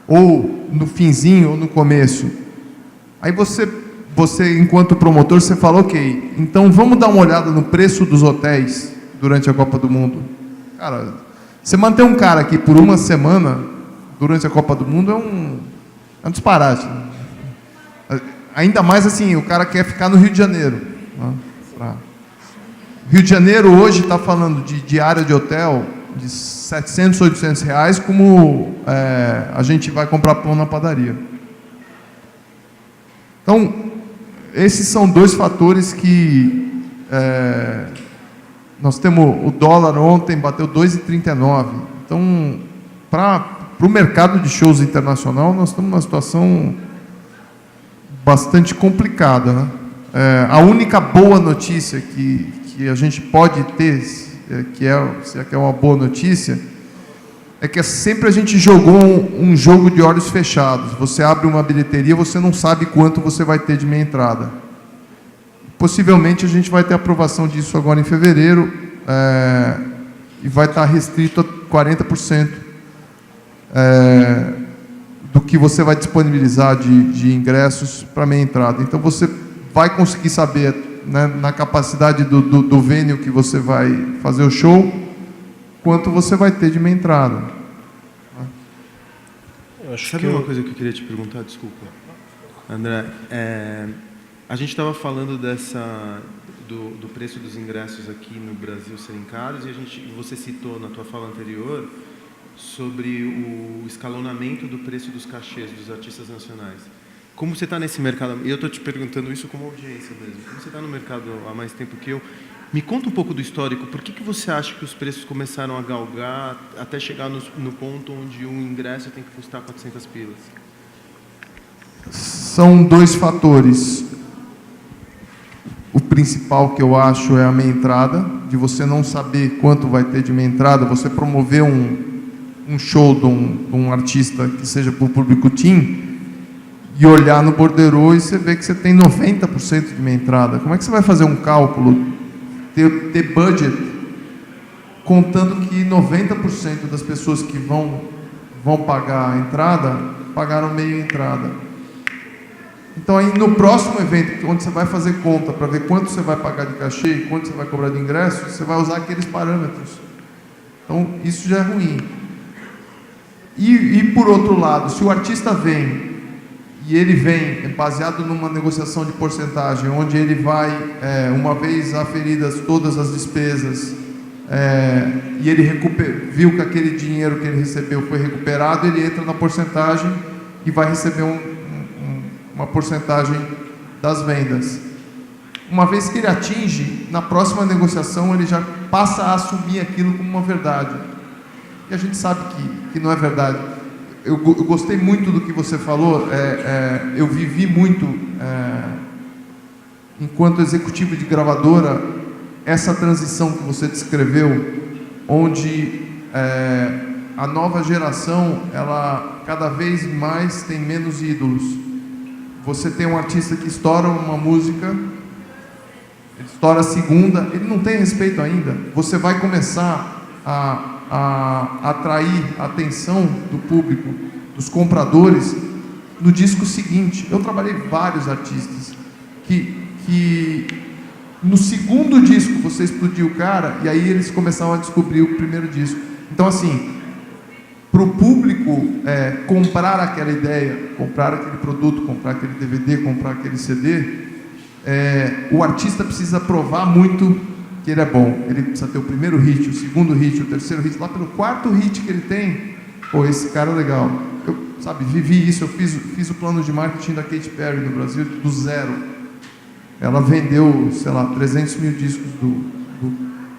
ou no finzinho ou no começo. Aí você você, enquanto promotor, você fala, ok, então vamos dar uma olhada no preço dos hotéis durante a Copa do Mundo. Cara, você manter um cara aqui por uma semana durante a Copa do Mundo é um disparate. Ainda mais assim, o cara quer ficar no Rio de Janeiro. Né? Rio de Janeiro hoje está falando de diária de hotel de 700, 800 reais, como a gente vai comprar pão na padaria. Então, esses são dois fatores que nós temos. O dólar ontem bateu 2,39. Então, para o mercado de shows internacional, nós estamos numa situação bastante complicada, né? A única boa notícia que a gente pode ter, se é que é uma boa notícia, é que sempre a gente jogou um jogo de olhos fechados. Você abre uma bilheteria, você não sabe quanto você vai ter de meia entrada. Possivelmente a gente vai ter aprovação disso agora em fevereiro, e vai estar restrito a 40% do que você vai disponibilizar de ingressos para meia entrada. Então você vai conseguir saber, né, na capacidade do venue que você vai fazer o show, quanto você vai ter de meia entrada. Sabe uma coisa que eu queria te perguntar? Desculpa, André. A gente estava falando do preço dos ingressos aqui no Brasil serem caros, e você citou na tua fala anterior sobre o escalonamento do preço dos cachês dos artistas nacionais. Como você está nesse mercado, e eu estou te perguntando isso como audiência mesmo, como você está no mercado há mais tempo que eu, me conta um pouco do histórico. Por que você acha que os preços começaram a galgar até chegar no ponto onde um ingresso tem que custar 400 pilas? São dois fatores. O principal que eu acho é a meia entrada, de você não saber quanto vai ter de meia entrada, você promover um show de um artista que seja para o público teen, e olhar no borderô e você vê que você tem 90% de meia entrada. Como é que você vai fazer um cálculo, ter budget, contando que 90% das pessoas que vão pagar a entrada, pagaram meia entrada? Então, aí no próximo evento, onde você vai fazer conta para ver quanto você vai pagar de cachê e quanto você vai cobrar de ingresso, você vai usar aqueles parâmetros. Então, isso já é ruim. E por outro lado, se o artista vem, e ele vem baseado numa negociação de porcentagem, onde ele vai, uma vez aferidas todas as despesas, e ele viu que aquele dinheiro que ele recebeu foi recuperado, ele entra na porcentagem e vai receber uma porcentagem das vendas. Uma vez que ele atinge, na próxima negociação ele já passa a assumir aquilo como uma verdade. E a gente sabe que não é verdade. Eu gostei muito do que você falou. Eu vivi muito, enquanto executivo de gravadora, essa transição que você descreveu, onde a nova geração, ela cada vez mais tem menos ídolos. Você tem um artista que estoura uma música, ele estoura a segunda, ele não tem respeito ainda. Você vai começar a atrair a atenção do público, dos compradores, no disco seguinte. Eu trabalhei vários artistas que no segundo disco você explodiu o cara, e aí eles começaram a descobrir o primeiro disco. Então, assim, para o público comprar aquela ideia, comprar aquele produto, comprar aquele DVD, comprar aquele CD, o artista precisa provar muito que ele é bom. Ele precisa ter o primeiro hit, o segundo hit, o terceiro hit. Lá pelo quarto hit que ele tem, pô, esse cara é legal. Eu, vivi isso. Eu fiz o plano de marketing da Katy Perry no Brasil do zero. Ela vendeu, sei lá, 300 mil discos do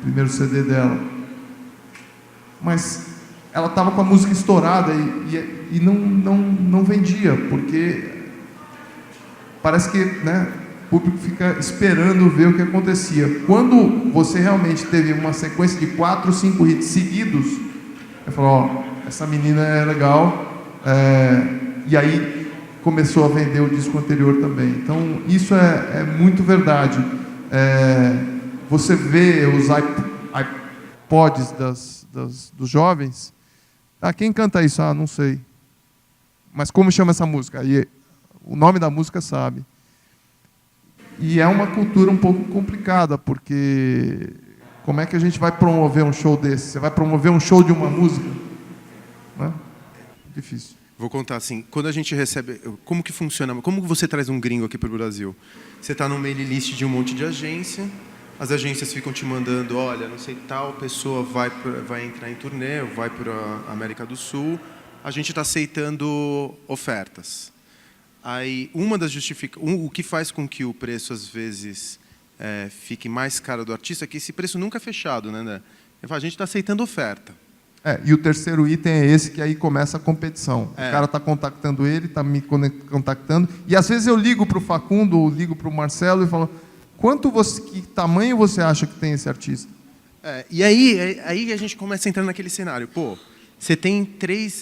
primeiro CD dela. Mas ela estava com a música estourada e não vendia, porque parece que, né, o público fica esperando ver o que acontecia. Quando você realmente teve uma sequência de 4 ou 5 hits seguidos, eu falo, ó, essa menina é legal, e aí começou a vender o disco anterior também. Então, isso é muito verdade. Você vê os iPods dos jovens. Quem canta isso? Não sei. Mas como chama essa música? Aí, o nome da música sabe. E é uma cultura um pouco complicada, porque como é que a gente vai promover um show desse? Você vai promover um show de uma música? Né? Difícil. Vou contar assim, quando a gente recebe, como que funciona, como que você traz um gringo aqui para o Brasil? Você está no mailing list de um monte de agência, as agências ficam te mandando, olha, não sei, tal pessoa vai entrar em turnê, vai para a América do Sul, a gente está aceitando ofertas. Aí, o que faz com que o preço, às vezes, fique mais caro do artista é que esse preço nunca é fechado, né, André? A gente está aceitando oferta. E o terceiro item é esse, que aí começa a competição. O cara está contactando ele, está me contactando. E às vezes eu ligo para o Facundo, ou ligo para o Marcelo e falo, que tamanho você acha que tem esse artista? E aí a gente começa a entrar naquele cenário. Pô, você tem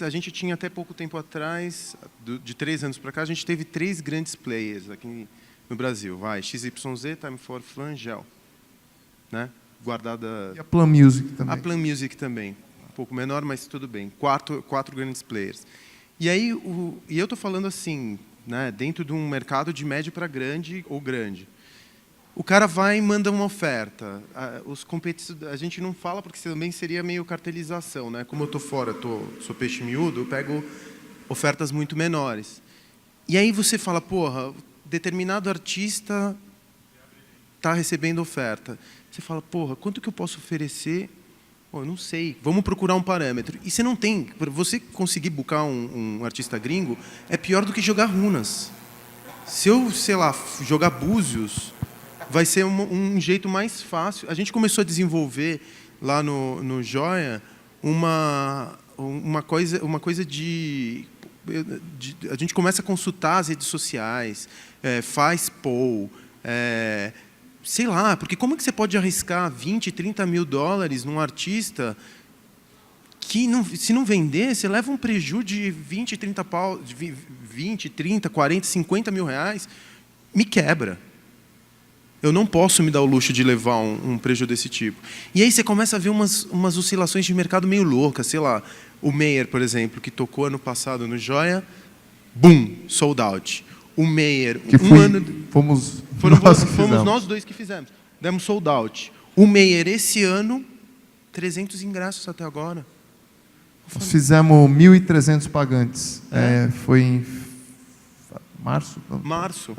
a gente tinha até pouco tempo atrás, de 3 anos para cá, a gente teve 3 grandes players aqui no Brasil. XYZ, Time for Flan, Gel. Né? Guardada... E a Plan Music também. A Plan Music também. Um pouco menor, mas tudo bem. 4 grandes players. E aí, eu estou falando assim, né, dentro de um mercado de médio para grande ou grande. O cara vai e manda uma oferta. A gente não fala porque também seria meio cartelização, né? Como eu estou fora, sou peixe miúdo, eu pego ofertas muito menores. E aí você fala, porra, determinado artista está recebendo oferta. Você fala, porra, quanto que eu posso oferecer? Eu não sei, vamos procurar um parâmetro. E você não tem, para você conseguir buscar um artista gringo, é pior do que jogar runas. Se eu, sei lá, jogar búzios, vai ser um jeito mais fácil. A gente começou a desenvolver lá no Joia uma coisa de... A gente começa a consultar as redes sociais, faz poll, sei lá, porque como é que você pode arriscar 20, 30 mil dólares num artista que, se não vender, você leva um prejuízo de 20, 30, 40, 50 mil reais, me quebra. Eu não posso me dar o luxo de levar um prejuízo desse tipo. E aí você começa a ver umas oscilações de mercado meio loucas, sei lá, o Meyer, por exemplo, que tocou ano passado no Joia, boom, sold out. O Meyer, fomos nós dois que fizemos. Demos sold out. O Meyer, esse ano, 300 ingressos até agora. Nós fizemos 1.300 pagantes. Foi em março? Março.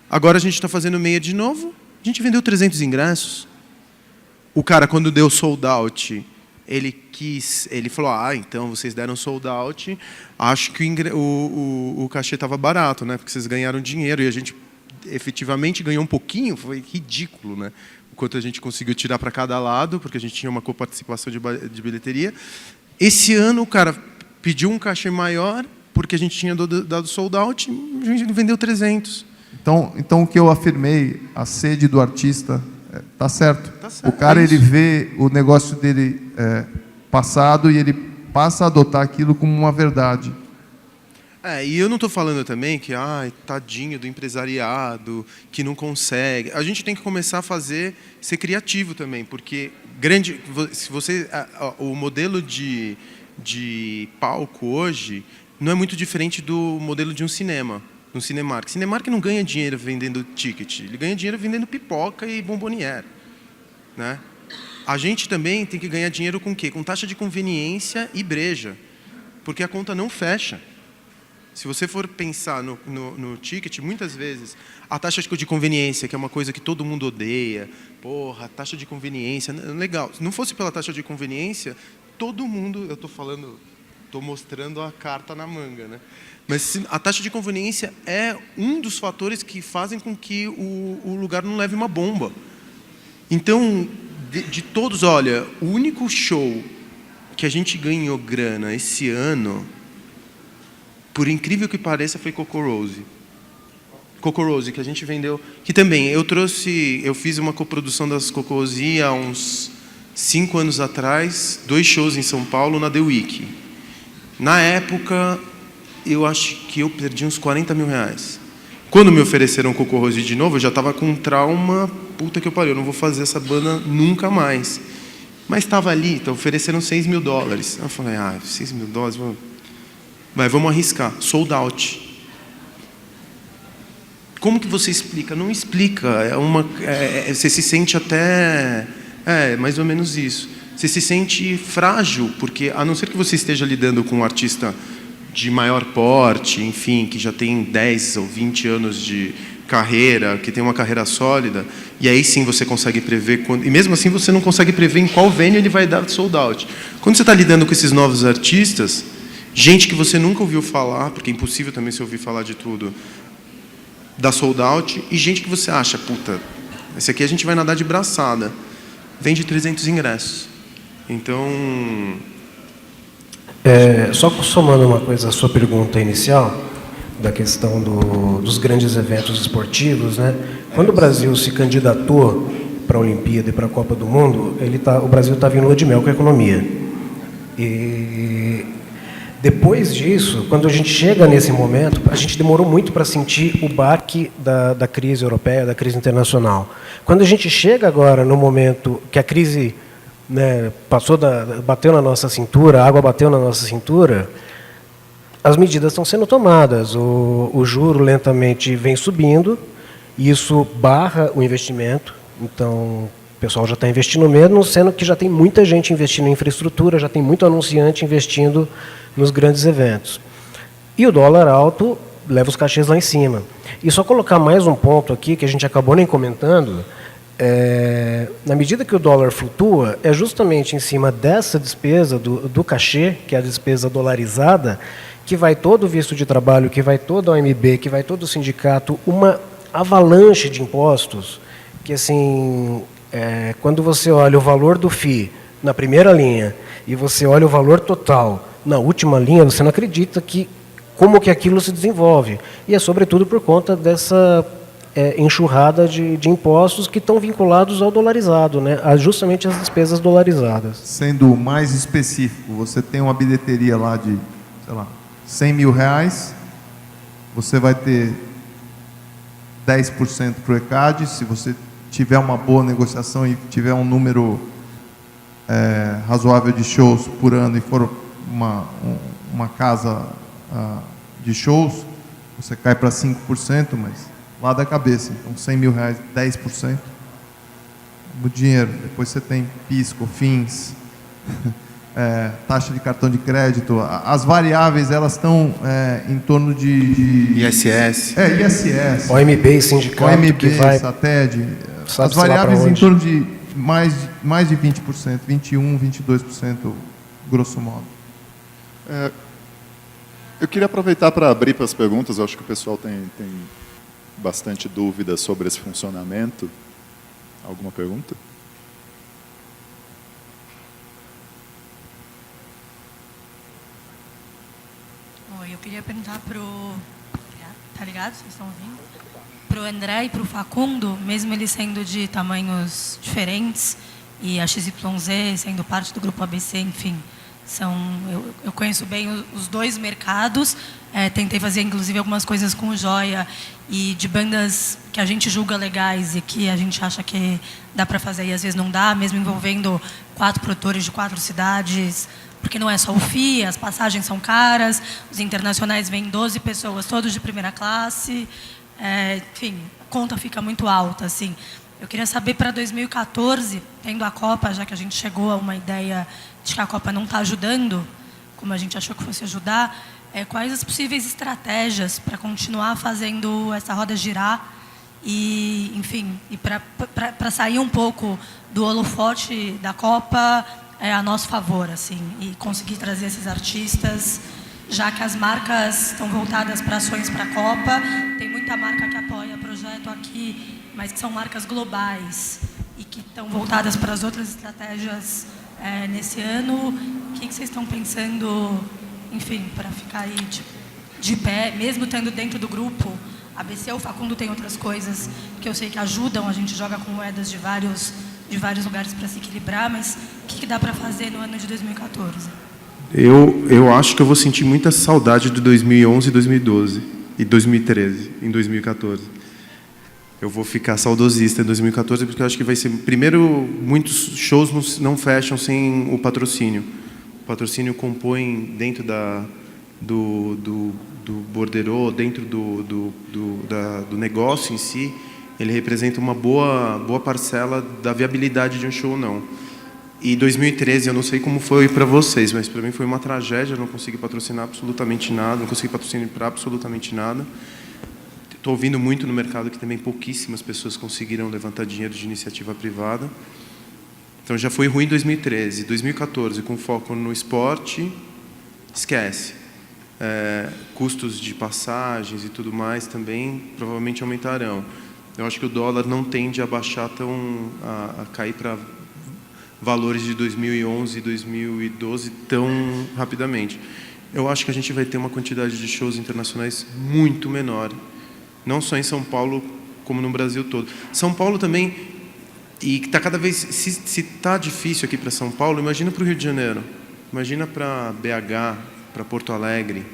Agora a gente está fazendo o Meyer de novo. A gente vendeu 300 ingressos. O cara, quando deu sold out, ele falou, então vocês deram sold out, acho que o cachê estava barato, né? Porque vocês ganharam dinheiro e a gente efetivamente ganhou um pouquinho, foi ridículo, né? O quanto a gente conseguiu tirar para cada lado, porque a gente tinha uma coparticipação de bilheteria. Esse ano o cara pediu um cachê maior, porque a gente tinha dado sold out, e a gente vendeu 300. Então o que eu afirmei, a sede do artista... Tá certo. Tá o cara ele vê o negócio dele passado e ele passa a adotar aquilo como uma verdade. E eu não estou falando também que, tadinho do empresariado, que não consegue. A gente tem que começar a ser criativo também, porque se você, o modelo de palco hoje não é muito diferente do modelo de um cinema. No Cinemark. Cinemark não ganha dinheiro vendendo ticket, ele ganha dinheiro vendendo pipoca e bomboniere. Né? A gente também tem que ganhar dinheiro com o quê? Com taxa de conveniência e breja, porque a conta não fecha. Se você for pensar no ticket, muitas vezes, a taxa de conveniência, que é uma coisa que todo mundo odeia, porra, taxa de conveniência, legal. Se não fosse pela taxa de conveniência, todo mundo, estou mostrando a carta na manga, né? Mas a taxa de conveniência é um dos fatores que fazem com que o lugar não leve uma bomba. Então, de todos, olha, o único show que a gente ganhou grana esse ano, por incrível que pareça, foi Coco Rose. Coco Rose, que a gente vendeu... Que também, eu fiz uma coprodução das Coco Rose há uns 5 anos atrás, 2 shows em São Paulo, na The Week. Na época... eu acho que eu perdi uns 40 mil reais. Quando me ofereceram Coco Rose de novo, eu já estava com um trauma, puta que eu pariu, eu não vou fazer essa banda nunca mais. Mas estava ali, então ofereceram 6 mil dólares. Eu falei, 6 mil dólares, vamos arriscar. Sold out. como que você explica? Não explica. Você se sente até... mais ou menos isso. Você se sente frágil, porque a não ser que você esteja lidando com um artista de maior porte, enfim, que já tem 10 ou 20 anos de carreira, que tem uma carreira sólida, e aí sim você consegue prever quando, e mesmo assim você não consegue prever em qual venue ele vai dar sold out. Quando você está lidando com esses novos artistas, gente que você nunca ouviu falar, porque é impossível também se ouvir falar de tudo, dá sold out, e gente que você acha, puta, esse aqui a gente vai nadar de braçada, vende 300 ingressos. Então... Só somando uma coisa à sua pergunta inicial, da questão dos grandes eventos esportivos, né? Quando o Brasil se candidatou para a Olimpíada e para a Copa do Mundo, o Brasil estava em lua de mel com a economia. E depois disso, quando a gente chega nesse momento, a gente demorou muito para sentir o baque da crise europeia, da crise internacional. Quando a gente chega agora no momento que a crise, né, bateu na nossa cintura, a água bateu na nossa cintura, as medidas estão sendo tomadas. O juro lentamente vem subindo, e isso barra o investimento. Então, o pessoal já está investindo menos, sendo que já tem muita gente investindo em infraestrutura, já tem muito anunciante investindo nos grandes eventos. E o dólar alto leva os cachês lá em cima. E só colocar mais um ponto aqui, que a gente acabou nem comentando, na medida que o dólar flutua, é justamente em cima dessa despesa do cachê, que é a despesa dolarizada, que vai todo o visto de trabalho, que vai todo a OMB, que vai todo o sindicato, uma avalanche de impostos, que assim, quando você olha o valor do FII na primeira linha e você olha o valor total na última linha, você não acredita como que aquilo se desenvolve. E é sobretudo por conta dessa enxurrada de impostos que estão vinculados ao dolarizado, né? Justamente as despesas dolarizadas. Sendo mais específico, você tem uma bilheteria lá de, sei lá, 100 mil reais, você vai ter 10% para o ECAD. Se você tiver uma boa negociação e tiver um número razoável de shows por ano e for uma casa de shows, você cai para 5%, mas lá da cabeça. Então, 100 mil reais, 10%. O dinheiro. Depois você tem PIS, COFINS, taxa de cartão de crédito. As variáveis, elas estão em torno de ISS. ISS. OMB e sindicato. OMB, que vai, SATED. As variáveis em torno de mais de 20%, 21%, 22%, grosso modo. Eu queria aproveitar para abrir para as perguntas. Eu acho que o pessoal tem bastante dúvida sobre esse funcionamento. Alguma pergunta? Oi, eu queria perguntar tá ligado? Vocês estão ouvindo? Pro André e pro Facundo, mesmo eles sendo de tamanhos diferentes, e a XYZ sendo parte do grupo ABC, enfim, eu conheço bem os dois mercados, tentei fazer inclusive algumas coisas com o Joia e de bandas que a gente julga legais e que a gente acha que dá para fazer e às vezes não dá, mesmo envolvendo 4 produtores de 4 cidades, porque não é só o FII, as passagens são caras, os internacionais vêm 12 pessoas, todos de primeira classe, enfim, a conta fica muito alta, assim. Eu queria saber para 2014, tendo a Copa, já que a gente chegou a uma ideia de que a Copa não está ajudando, como a gente achou que fosse ajudar, quais as possíveis estratégias para continuar fazendo essa roda girar e, enfim, e para sair um pouco do holofote da Copa a nosso favor, assim, e conseguir trazer esses artistas, já que as marcas estão voltadas para ações para a Copa, tem muita marca que apoia projeto aqui, mas que são marcas globais e que estão voltadas para as outras estratégias nesse ano. O que vocês estão pensando, enfim, para ficar aí de pé, mesmo estando dentro do grupo? A ABC ou o Facundo tem outras coisas que eu sei que ajudam, a gente joga com moedas de vários lugares para se equilibrar, mas o que dá para fazer no ano de 2014? Eu acho que eu vou sentir muita saudade de 2011, 2012 e 2013, em 2014. Eu vou ficar saudosista em 2014, porque eu acho que vai ser... Primeiro, muitos shows não fecham sem o patrocínio. O patrocínio compõe, dentro borderô, dentro do negócio em si, ele representa uma boa parcela da viabilidade de um show ou não. E 2013, eu não sei como foi para vocês, mas para mim foi uma tragédia, eu não consegui patrocinar absolutamente nada, não consegui patrocinar para absolutamente nada. Estou ouvindo muito no mercado que também pouquíssimas pessoas conseguiram levantar dinheiro de iniciativa privada. Então já foi ruim em 2013. 2014, com foco no esporte, esquece. Custos de passagens e tudo mais também provavelmente aumentarão. Eu acho que o dólar não tende a baixar a cair para valores de 2011 e 2012 tão rapidamente. Eu acho que a gente vai ter uma quantidade de shows internacionais muito menor, não só em São Paulo, como no Brasil todo. São Paulo também, e está cada vez, se está difícil aqui para São Paulo, imagina para o Rio de Janeiro, imagina para BH, para Porto Alegre,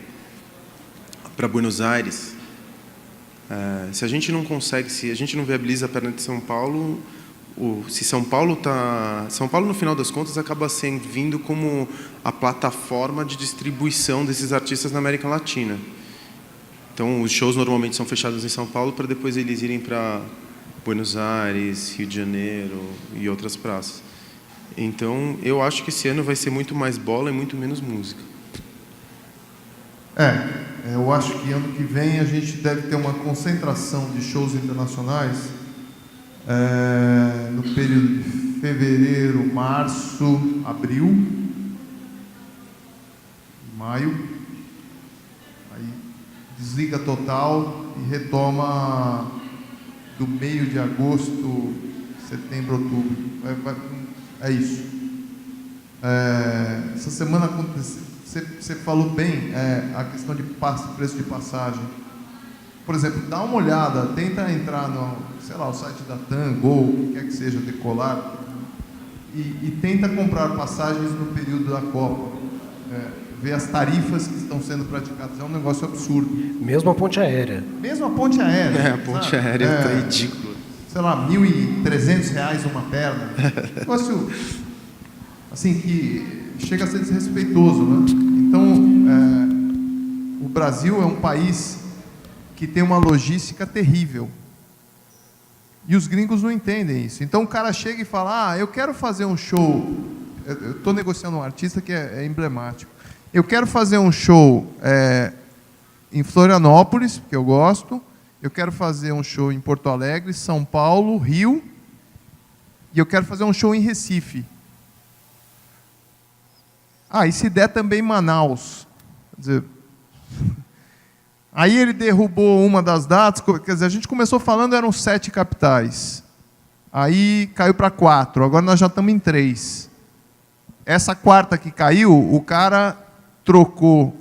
para Buenos Aires. Se a gente não consegue, se a gente não viabiliza a perna de São Paulo, se São Paulo no final das contas acaba vindo como a plataforma de distribuição desses artistas na América Latina. Então os shows normalmente são fechados em São Paulo para depois eles irem para Buenos Aires, Rio de Janeiro e outras praças. Então eu acho que esse ano vai ser muito mais bola e muito menos música. Eu acho que ano que vem a gente deve ter uma concentração de shows internacionais no período de fevereiro, março, abril, maio, aí desliga total e retoma do meio de agosto, setembro, outubro. É isso. Essa semana aconteceu. Você falou bem a questão de preço de passagem. Por exemplo, dá uma olhada, tenta entrar no, sei lá, o site da TAM, Gol, o que quer que seja, Decolar, e tenta comprar passagens no período da Copa. Ver as tarifas que estão sendo praticadas. É um negócio absurdo. Mesmo a ponte aérea. Mesmo a ponte aérea. A ponte aérea está ridícula. Sei lá, R$ 1.300 uma perna. Negócio, assim, que chega a ser desrespeitoso, né? Então, o Brasil é um país que tem uma logística terrível. E os gringos não entendem isso. Então, o cara chega e fala, eu quero fazer um show. Eu estou negociando um artista que é emblemático. Eu quero fazer um show em Florianópolis, porque eu gosto. Eu quero fazer um show em Porto Alegre, São Paulo, Rio. E eu quero fazer um show em Recife. E se der também Manaus. Quer dizer, aí ele derrubou uma das datas, quer dizer, a gente começou falando, eram 7 capitais. Aí caiu para 4, agora nós já estamos em 3. Essa quarta que caiu, o cara trocou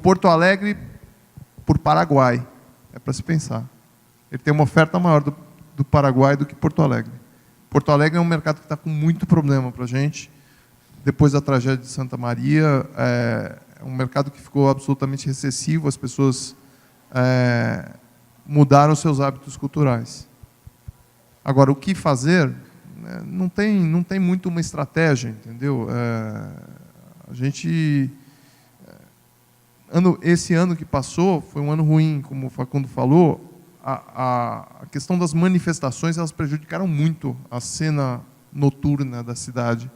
Porto Alegre por Paraguai. É para se pensar. Ele tem uma oferta maior do Paraguai do que Porto Alegre. Porto Alegre é um mercado que está com muito problema para a gente. Depois da tragédia de Santa Maria, é um mercado que ficou absolutamente recessivo, as pessoas mudaram seus hábitos culturais. Agora, o que fazer? Não tem muito uma estratégia, entendeu? A gente... Esse ano que passou foi um ano ruim, como o Facundo falou. A questão das manifestações, elas prejudicaram muito a cena noturna da cidade.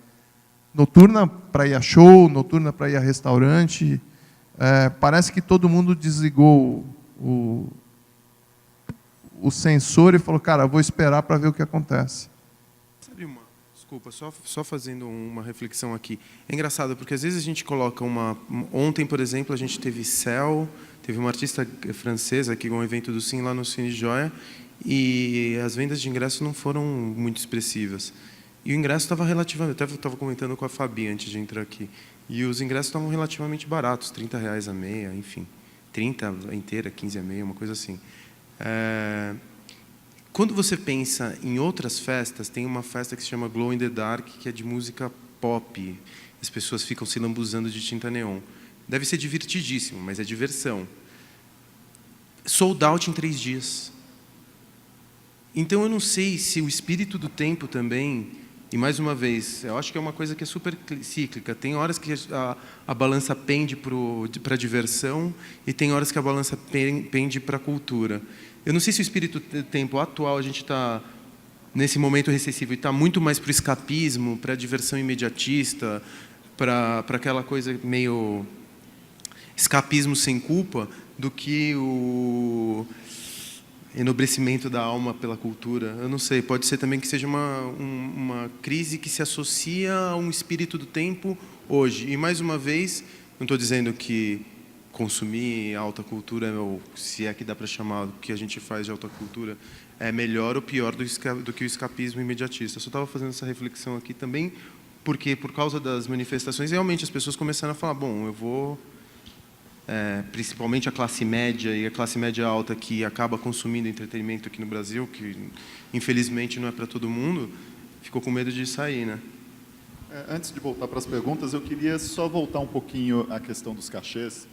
Noturna para ir a show, noturna para ir a restaurante. Parece que todo mundo desligou o sensor e falou, cara, vou esperar para ver o que acontece. Desculpa, só fazendo uma reflexão aqui. É engraçado, porque às vezes a gente coloca Ontem, por exemplo, a gente teve Cell, teve uma artista francesa que ganhou um evento do Sim lá no Cine Joia, e as vendas de ingresso não foram muito expressivas. E o ingresso estava relativamente... Até estava comentando com a Fabi antes de entrar aqui. E os ingressos estavam relativamente baratos, R$30 a meia, enfim. 30 a inteira, 15 a meia, uma coisa assim. Quando você pensa em outras festas, tem uma festa que se chama Glow in the Dark, que é de música pop. As pessoas ficam se lambuzando de tinta neon. Deve ser divertidíssimo, mas é diversão. Sold out em 3 dias. Então, eu não sei se o espírito do tempo também E, mais uma vez, eu acho que é uma coisa que é super cíclica. Tem horas que a balança pende para a diversão e tem horas que a balança pende para a cultura. Eu não sei se o espírito do tempo atual, a gente está nesse momento recessivo e está muito mais para o escapismo, para a diversão imediatista, para aquela coisa meio escapismo sem culpa, do que o enobrecimento da alma pela cultura. Eu não sei, pode ser também que seja uma crise que se associa a um espírito do tempo hoje. E, mais uma vez, não estou dizendo que consumir alta cultura, ou se é que dá para chamar o que a gente faz de alta cultura, é melhor ou pior do que o escapismo imediatista. Eu só estava fazendo essa reflexão aqui também, porque, por causa das manifestações, realmente as pessoas começaram a falar, bom, eu vou... principalmente a classe média e a classe média alta que acaba consumindo entretenimento aqui no Brasil, que infelizmente não é para todo mundo, ficou com medo de sair, né? Antes de voltar para as perguntas, eu queria só voltar um pouquinho à questão dos cachês.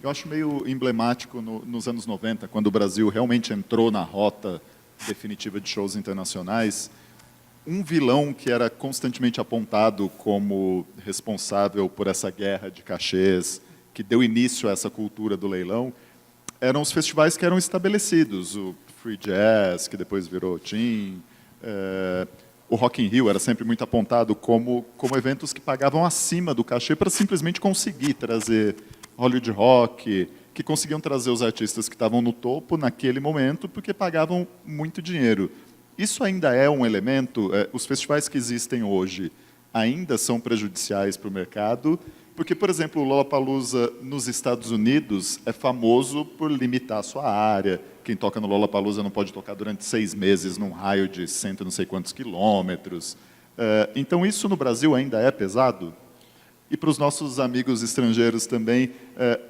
Eu acho meio emblemático nos anos 90, quando o Brasil realmente entrou na rota definitiva de shows internacionais, um vilão que era constantemente apontado como responsável por essa guerra de cachês, que deu início a essa cultura do leilão, eram os festivais que eram estabelecidos. O Free Jazz, que depois virou Tim, o Rock in Rio era sempre muito apontado como eventos que pagavam acima do cachê para simplesmente conseguir trazer Hollywood Rock, que conseguiam trazer os artistas que estavam no topo naquele momento, porque pagavam muito dinheiro. Isso ainda é um elemento, os festivais que existem hoje ainda são prejudiciais para o mercado, porque, por exemplo, o Lollapalooza nos Estados Unidos é famoso por limitar a sua área. Quem toca no Lollapalooza não pode tocar durante 6 meses num raio de cento não sei quantos quilômetros. Então, isso no Brasil ainda é pesado? E para os nossos amigos estrangeiros também,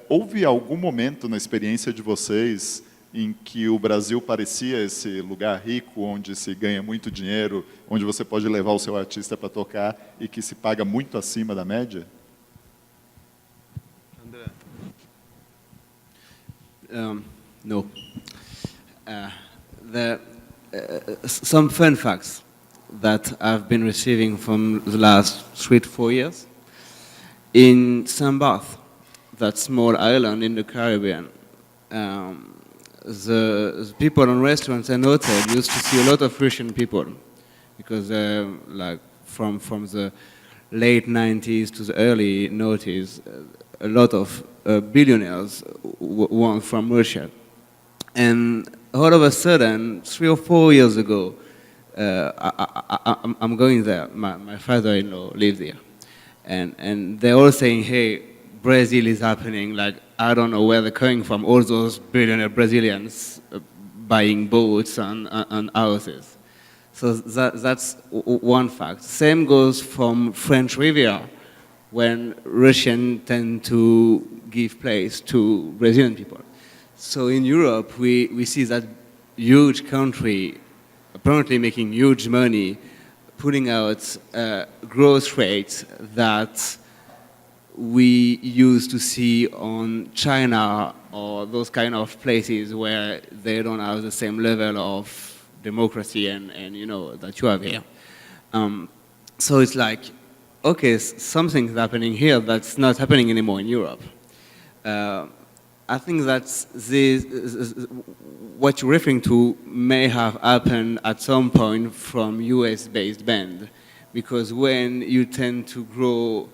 houve algum momento na experiência de vocês em que o Brasil parecia esse lugar rico, onde se ganha muito dinheiro, onde você pode levar o seu artista para tocar e que se paga muito acima da média? No. Some fun facts that I've been receiving from the last 3 to 4 years. In Sambath, that small island in the Caribbean, the people in restaurants and hotels used to see a lot of Russian people, because like from the late 90s to the early 90s, a lot of billionaires were from Russia. And all of a sudden, 3 or 4 years ago, I'm going there. My father-in-law lives there. And they're all saying, hey, Brazil is happening. Like, I don't know where they're coming from, all those billionaire Brazilians buying boats and houses. So that's one fact. Same goes from French Riviera, when Russians tend to give place to Brazilian people. So in Europe, we see that huge country apparently making huge money, putting out growth rates that we used to see on China or those kind of places where they don't have the same level of democracy and you know, that you have here. So it's like, okay, something's happening here that's not happening anymore in Europe. I think that what you're referring to may have happened at some point from US-based band, because when you tend to grow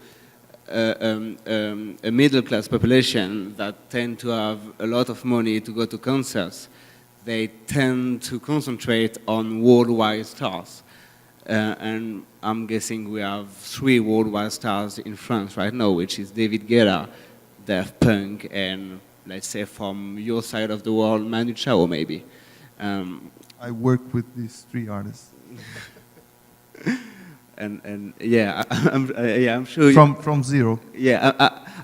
a middle-class population that tend to have a lot of money to go to concerts, they tend to concentrate on worldwide stars. And I'm guessing we have 3 worldwide stars in France right now, which is David Guetta, Daft Punk, and let's say from your side of the world, Manu Chao maybe. I work with these 3 artists. And yeah, I'm sure. From zero. Yeah,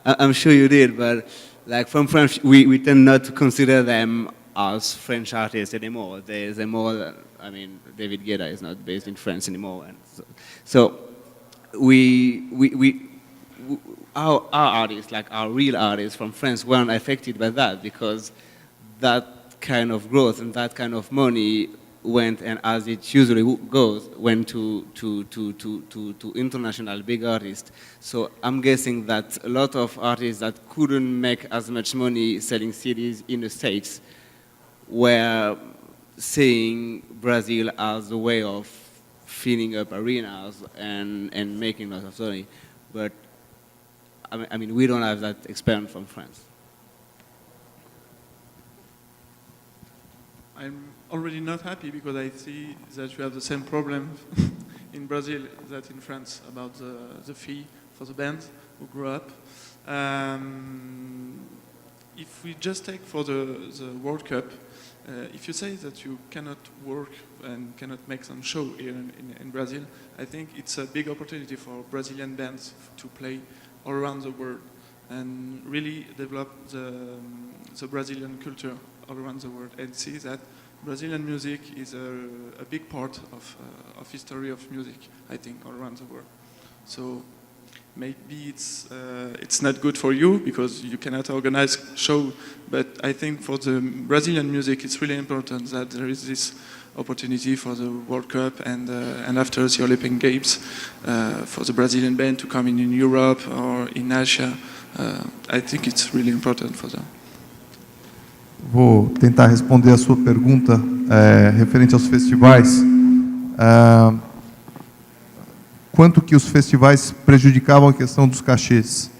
I'm sure you did, but like from France, we tend not to consider them as French artists anymore. They're more. I mean, David Guetta is not based in France anymore, and so our artists, like our real artists from France, weren't affected by that, because that kind of growth and that kind of money went, and as it usually goes, went to international big artists. So I'm guessing that a lot of artists that couldn't make as much money selling CDs in the States were seeing Brazil as a way of filling up arenas and making lots of money. But I mean, we don't have that experience from France. I'm already not happy because I see that you have the same problem in Brazil that in France about the fee for the bands who grew up. If we just take for the World Cup, if you say that you cannot work and cannot make some show here in Brazil, I think it's a big opportunity for Brazilian bands to play all around the world and really develop the Brazilian culture all around the world and see that Brazilian music is a big part of history of music, I think, all around the world. So maybe it's not good for you because you cannot organize show, but I think for the Brazilian music it's really important that there is this opportunity for the World Cup and after the Olympic Games for the Brazilian band to come in Europe or in Asia. I think it's really important for them. Vou tentar responder a sua pergunta referente aos festivais. Quanto que os festivais prejudicavam a questão dos cachês?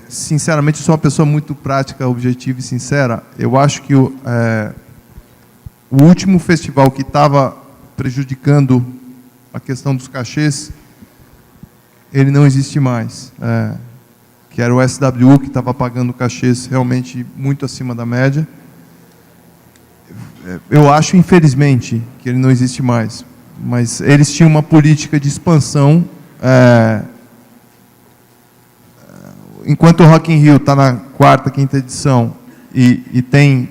Sinceramente, sou uma pessoa muito prática, objetiva e sincera. Eu acho que o último festival que estava prejudicando a questão dos cachês, ele não existe mais. Que era o SWU, que estava pagando cachês realmente muito acima da média. Eu acho, infelizmente, que ele não existe mais. Mas eles tinham uma política de expansão. Enquanto o Rock in Rio está na 4ª, 5ª edição e tem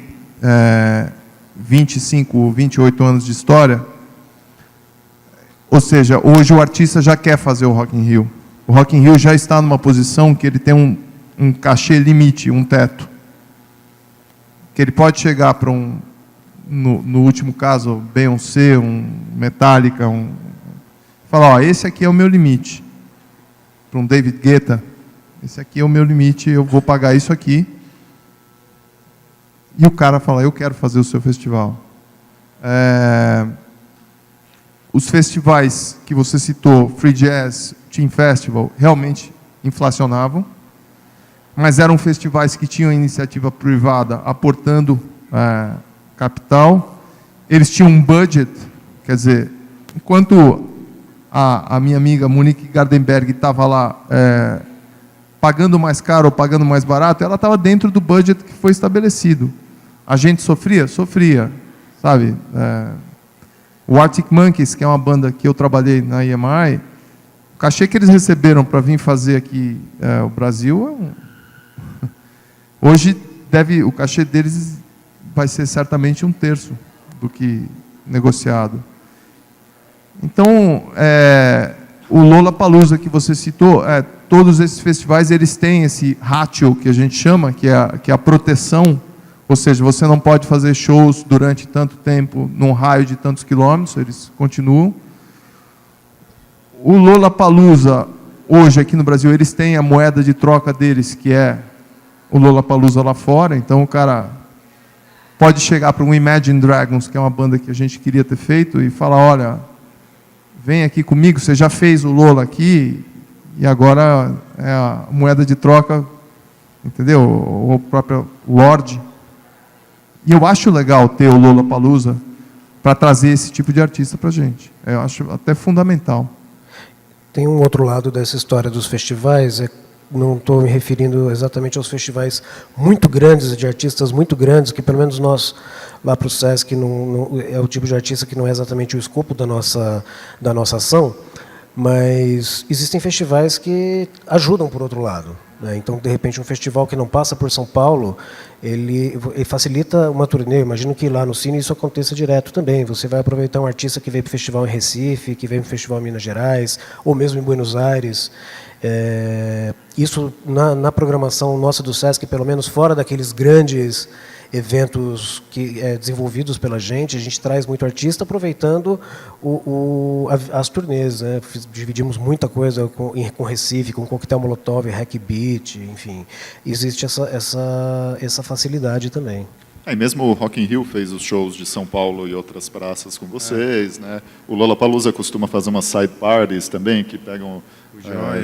25, 28 anos de história, ou seja, hoje o artista já quer fazer o Rock in Rio. O Rock in Rio já está numa posição que ele tem um cachê limite, um teto. Que ele pode chegar para no último caso, Beyoncé, Metallica, falar, esse aqui é o meu limite. Para um David Guetta, esse aqui é o meu limite, eu vou pagar isso aqui. E o cara fala, eu quero fazer o seu festival. Os festivais que você citou, Free Jazz, Team Festival, realmente inflacionavam, mas eram festivais que tinham iniciativa privada aportando capital. Eles tinham um budget, quer dizer, enquanto a minha amiga Monique Gardenberg estava lá pagando mais caro ou pagando mais barato, ela estava dentro do budget que foi estabelecido. A gente sofria? Sofria, sabe? O Arctic Monkeys, que é uma banda que eu trabalhei na EMI, o cachê que eles receberam para vir fazer aqui o Brasil, hoje o cachê deles vai ser certamente 1/3 do que negociado. Então, o Lollapalooza que você citou, todos esses festivais eles têm esse ratio que a gente chama, que é a proteção. Ou seja, você não pode fazer shows durante tanto tempo, num raio de tantos quilômetros, eles continuam. O Lollapalooza, hoje aqui no Brasil, eles têm a moeda de troca deles, que é o Lollapalooza lá fora. Então o cara pode chegar para um Imagine Dragons, que é uma banda que a gente queria ter feito, e falar, olha, vem aqui comigo, você já fez o Lola aqui, e agora é a moeda de troca, entendeu? O próprio Lorde. E eu acho legal ter o Lollapalooza para trazer esse tipo de artista para a gente. Eu acho até fundamental. Tem um outro lado dessa história dos festivais, não estou me referindo exatamente aos festivais muito grandes, de artistas muito grandes, que pelo menos nós, lá para o Sesc, não, é o tipo de artista que não é exatamente o escopo da nossa ação, mas existem festivais que ajudam por outro lado. Então, de repente, um festival que não passa por São Paulo, ele facilita uma turnê. Imagino que lá no Cine isso aconteça direto também. Você vai aproveitar um artista que veio para o festival em Recife, que veio para o festival em Minas Gerais, ou mesmo em Buenos Aires. Isso, na programação nossa do Sesc, pelo menos fora daqueles grandes eventos desenvolvidos pela gente. A gente traz muito artista, aproveitando as turnês, né? Dividimos muita coisa com Recife, com Coquetel Molotov, Hack Beat, enfim. Existe essa facilidade também. E mesmo o Rock in Rio fez os shows de São Paulo e outras praças com vocês, né? O Lollapalooza costuma fazer umas side parties também, que pegam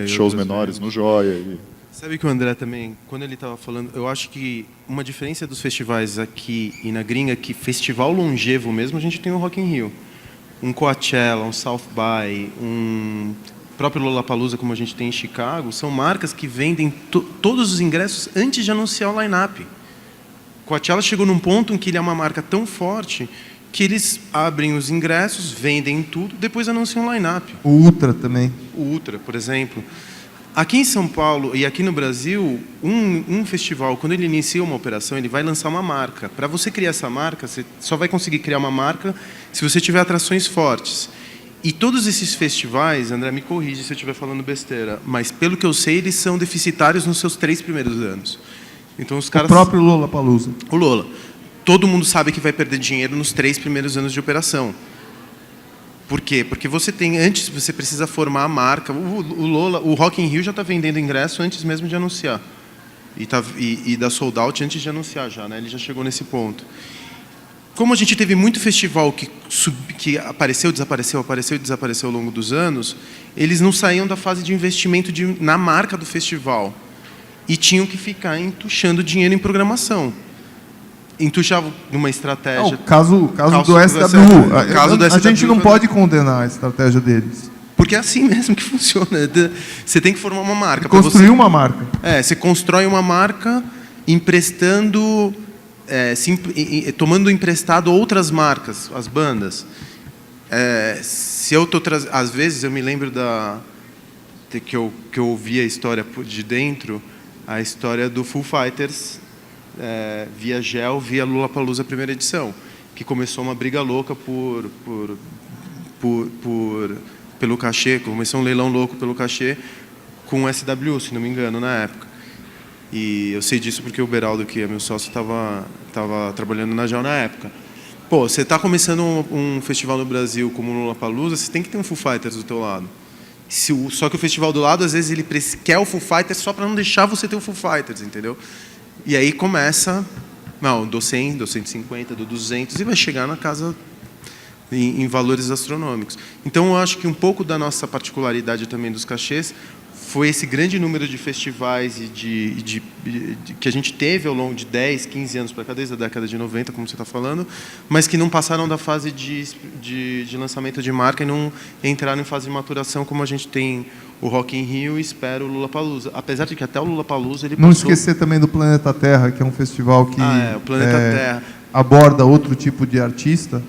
shows menores no Joia. Sabe que o André também, quando ele estava falando, eu acho que uma diferença dos festivais aqui e na gringa, que festival longevo mesmo, a gente tem o Rock in Rio. Um Coachella, um South By, um próprio Lollapalooza, como a gente tem em Chicago, são marcas que vendem todos os ingressos antes de anunciar o line-up. Coachella chegou num ponto em que ele é uma marca tão forte que eles abrem os ingressos, vendem tudo, depois anunciam o line-up. O Ultra também. O Ultra, por exemplo. Aqui em São Paulo e aqui no Brasil, um festival, quando ele inicia uma operação, ele vai lançar uma marca. Para você criar essa marca, você só vai conseguir criar uma marca se você tiver atrações fortes. E todos esses festivais, André, me corrige se eu estiver falando besteira, mas pelo que eu sei, eles são deficitários nos seus 3 primeiros anos. Então, os caras... O próprio Lollapalooza. O Lola. Todo mundo sabe que vai perder dinheiro nos 3 primeiros anos de operação. Por quê? Porque antes você precisa formar a marca. O Rock in Rio já está vendendo ingresso antes mesmo de anunciar. E da sold out antes de anunciar já, né? Ele já chegou nesse ponto. Como a gente teve muito festival que apareceu, desapareceu ao longo dos anos, eles não saíam da fase de investimento na marca do festival. E tinham que ficar entuchando dinheiro em programação. Entuchavam numa estratégia... O caso do SWU. A gente não pode condenar a estratégia deles. Porque é assim mesmo que funciona. Você tem que formar uma marca. Construir uma marca. Você constrói uma marca emprestando... tomando emprestado outras marcas, as bandas. Às vezes eu me lembro que eu ouvi a história de dentro, a história do Foo Fighters, via Gel, via Lollapalooza primeira edição, que começou uma briga louca pelo cachê, começou um leilão louco pelo cachê com o SWU, se não me engano, na época. E eu sei disso porque o Beraldo, que é meu sócio, estava trabalhando na Gel na época. Pô, você está começando um festival no Brasil como o Lollapalooza, você tem que ter um Foo Fighters do teu lado. Só que o festival do lado, às vezes, ele quer o Foo Fighters só para não deixar você ter o Foo Fighters, entendeu? E aí começa, do 100, do 150, do 200, e vai chegar na casa em valores astronômicos. Então, eu acho que um pouco da nossa particularidade também dos cachês foi esse grande número de festivais que a gente teve ao longo de 10, 15 anos para cá, desde a década de 90, como você está falando, mas que não passaram da fase de lançamento de marca e não entraram em fase de maturação, como a gente tem o Rock in Rio e espera o Lollapalooza. Apesar de que até o Lollapalooza ele não esquecer também do Planeta Terra, que é um festival que o Planeta Terra aborda outro tipo de artista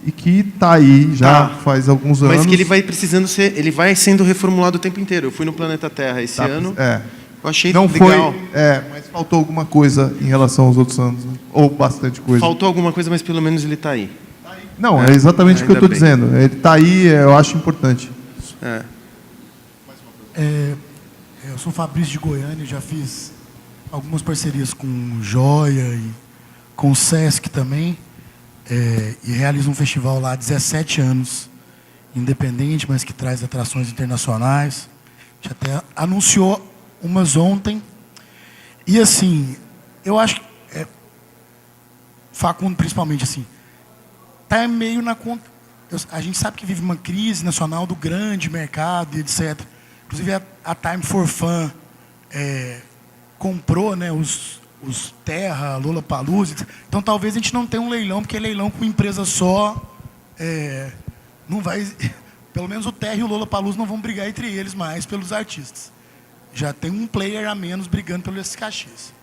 e que está aí já faz alguns anos. Mas que ele vai precisando ele vai sendo reformulado o tempo inteiro. Eu fui no Planeta Terra esse ano. Eu achei não legal. Mas faltou alguma coisa em relação aos outros anos, né? Ou bastante coisa. Faltou alguma coisa, mas pelo menos ele está aí. Não, é exatamente o que eu estou dizendo. Ele está aí, eu acho importante. Eu sou Fabrício de Goiânia, já fiz algumas parcerias com o Joia e com o Sesc também. E realiza um festival lá há 17 anos, independente, mas que traz atrações internacionais. A gente até anunciou umas ontem. E, assim, eu acho que Facundo, principalmente, assim, está meio na conta... A gente sabe que vive uma crise nacional do grande mercado, etc. Inclusive, a Time for Fun comprou, né, os Terra, Lollapalooza. Então, talvez a gente não tenha um leilão, porque leilão com uma empresa só não vai... Pelo menos o Terra e o Lollapalooza não vão brigar entre eles mais pelos artistas. Já tem um player a menos brigando pelos esses cachês.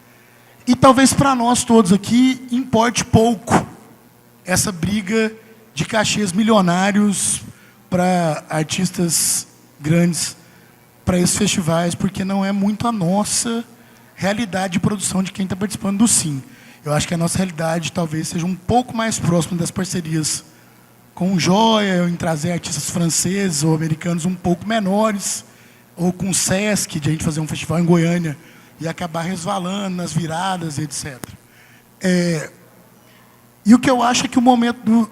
E talvez para nós todos aqui importe pouco essa briga de cachês milionários para artistas grandes, para esses festivais, porque não é muito a nossa realidade de produção de quem está participando do Sim. Eu acho que a nossa realidade talvez seja um pouco mais próxima das parcerias com o Joia, em trazer artistas franceses ou americanos um pouco menores, ou com o Sesc, de a gente fazer um festival em Goiânia e acabar resvalando nas viradas, etc. E o que eu acho é que o momento do...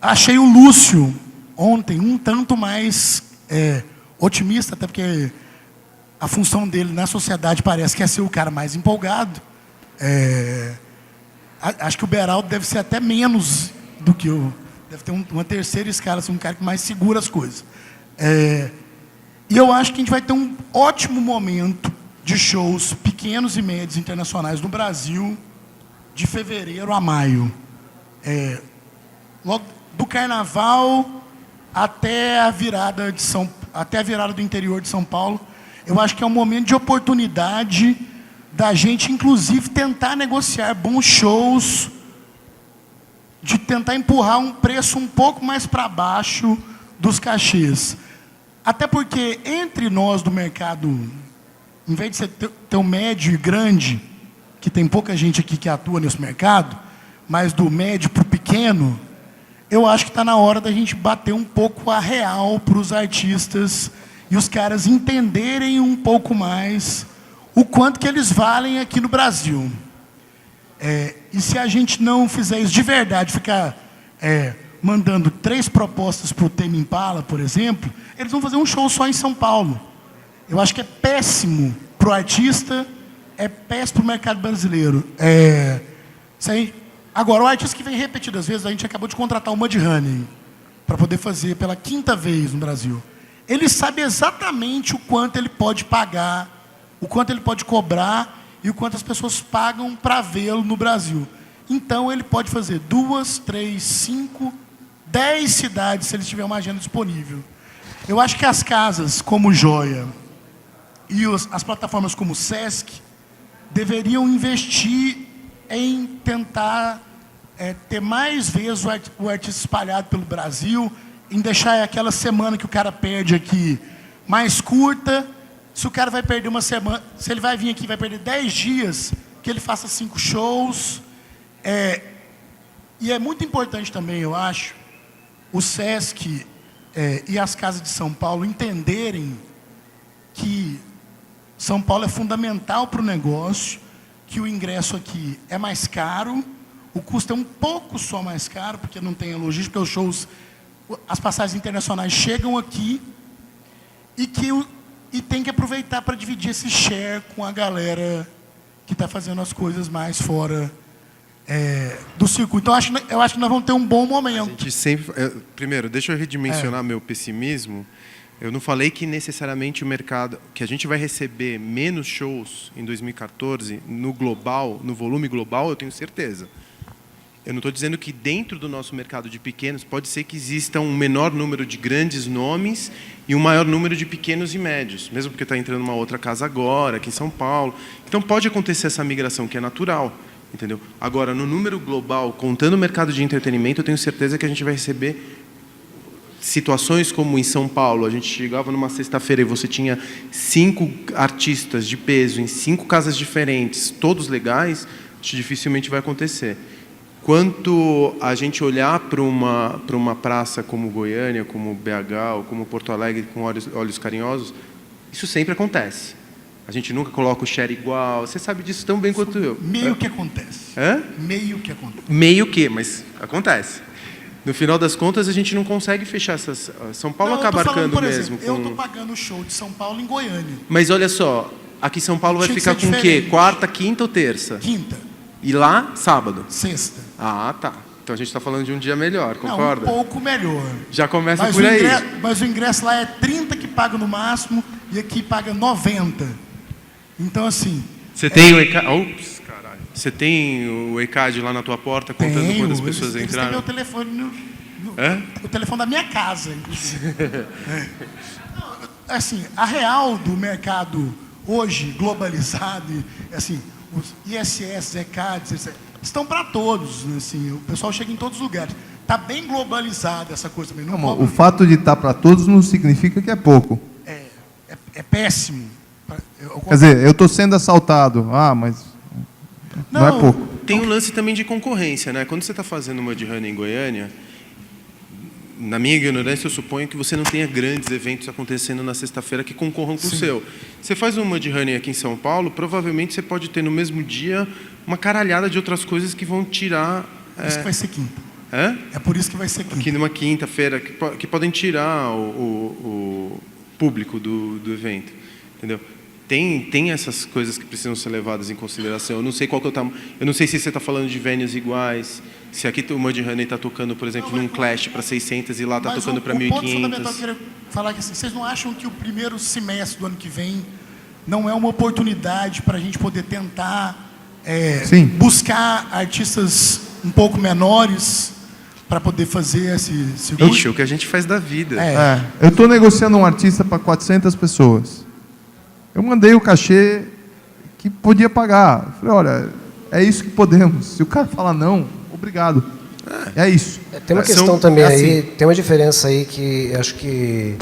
Achei o Lúcio ontem um tanto mais otimista, até porque a função dele na sociedade parece que é ser o cara mais empolgado. Acho que o Beraldo deve ser até menos do que eu. Deve ter uma terceira escala, assim, um cara que mais segura as coisas. E eu acho que a gente vai ter um ótimo momento de shows pequenos e médios internacionais no Brasil, de fevereiro a maio. Logo do Carnaval até a virada do interior de São Paulo. Eu acho que é um momento de oportunidade da gente, inclusive, tentar negociar bons shows, de tentar empurrar um preço um pouco mais para baixo dos cachês. Até porque, entre nós do mercado, em vez de você ter um médio e grande, que tem pouca gente aqui que atua nesse mercado, mas do médio para o pequeno, eu acho que está na hora da gente bater um pouco a real para os artistas e os caras entenderem um pouco mais o quanto que eles valem aqui no Brasil. E se a gente não fizer isso de verdade, ficar mandando 3 propostas para o Tame Impala, por exemplo, eles vão fazer um show só em São Paulo. Eu acho que é péssimo para o artista, é péssimo para o mercado brasileiro. Isso aí. Agora, o artista que vem repetidas vezes, a gente acabou de contratar o Mudhoney para poder fazer pela 5ª vez no Brasil. Ele sabe exatamente o quanto ele pode pagar, o quanto ele pode cobrar e o quanto as pessoas pagam para vê-lo no Brasil. Então, ele pode fazer 2, 3, 5, 10 cidades, se ele tiver uma agenda disponível. Eu acho que as casas como Joia e as plataformas como o Sesc deveriam investir em tentar ter mais vezes o artista espalhado pelo Brasil, em deixar aquela semana que o cara perde aqui mais curta. Se o cara vai perder uma semana, se ele vai vir aqui e vai perder 10 dias, que ele faça 5 shows. E é muito importante também, eu acho, o Sesc e as casas de São Paulo entenderem que São Paulo é fundamental para o negócio, que o ingresso aqui é mais caro, o custo é um pouco só mais caro, porque não tem a logística, porque os shows, as passagens internacionais chegam aqui, e tem que aproveitar para dividir esse share com a galera que está fazendo as coisas mais fora do circuito. Então, eu acho que nós vamos ter um bom momento. A gente sempre, primeiro, deixa eu redimensionar meu pessimismo. Eu não falei que necessariamente o mercado, que a gente vai receber menos shows em 2014 no global, no volume global, eu tenho certeza. Eu não estou dizendo que dentro do nosso mercado de pequenos pode ser que exista um menor número de grandes nomes e um maior número de pequenos e médios, mesmo porque está entrando uma outra casa agora, aqui em São Paulo. Então pode acontecer essa migração que é natural, entendeu? Agora, no número global, contando o mercado de entretenimento, eu tenho certeza que a gente vai receber situações como em São Paulo, a gente chegava numa sexta-feira e você tinha 5 artistas de peso em 5 casas diferentes, todos legais, isso dificilmente vai acontecer. Quanto a gente olhar para uma praça como Goiânia, como BH ou como Porto Alegre com olhos carinhosos, isso sempre acontece. A gente nunca coloca o share igual, você sabe disso tão bem quanto eu. Meio que acontece. Meio que acontece. Meio que, mas acontece. No final das contas, a gente não consegue fechar essas... São Paulo acaba arcando por mesmo. Exemplo, eu estou pagando o show de São Paulo em Goiânia. Mas olha só, aqui em São Paulo vai ficar com o quê? Quarta, quinta ou terça? Quinta. E lá, sábado? Sexta. Ah, tá. Então a gente está falando de um dia melhor, concorda? Não, um pouco melhor. Já começa por aí. Mas o ingresso lá é 30 que paga no máximo e aqui paga 90. Então, assim... Você tem o ECAD... Ops, caralho. Você tem o ECAD lá na tua porta contando quantas pessoas entraram? Eles têm meu telefone o telefone da minha casa, inclusive. Assim, a real do mercado hoje, globalizado, assim, os ISS, ECADs, estão para todos, né, assim, o pessoal chega em todos os lugares. Está bem globalizada essa coisa também. Não, o fato de estar para todos não significa que é pouco. É péssimo. Quer dizer, eu estou sendo assaltado. Mas não é pouco. Tem um lance também de concorrência, né? Quando você está fazendo uma Mudhoney em Goiânia, na minha ignorância, eu suponho que você não tenha grandes eventos acontecendo na sexta-feira que concorram com o seu. Você faz uma Mudhoney aqui em São Paulo, provavelmente você pode ter no mesmo dia uma caralhada de outras coisas que vão tirar... Por isso que vai ser quinta. Hã? É por isso que vai ser quinta. Aqui numa quinta-feira, que podem tirar o público do evento, entendeu? Tem essas coisas que precisam ser levadas em consideração. Eu não sei qual que é o tamanho. Eu não sei se você está falando de venues iguais. Se aqui o Mudhoney está tocando, por exemplo, num Clash para 600 e lá está tocando para 1.500. O ponto fundamental que eu queria falar é que assim, vocês não acham que o primeiro semestre do ano que vem não é uma oportunidade para a gente poder tentar buscar artistas um pouco menores para poder fazer esse... Ixi, o que a gente faz da vida. Eu estou negociando um artista para 400 pessoas. Eu mandei o cachê que podia pagar. Falei, olha, é isso que podemos. Se o cara falar não, obrigado. É isso. Tem uma questão também aí, tem uma diferença aí que acho que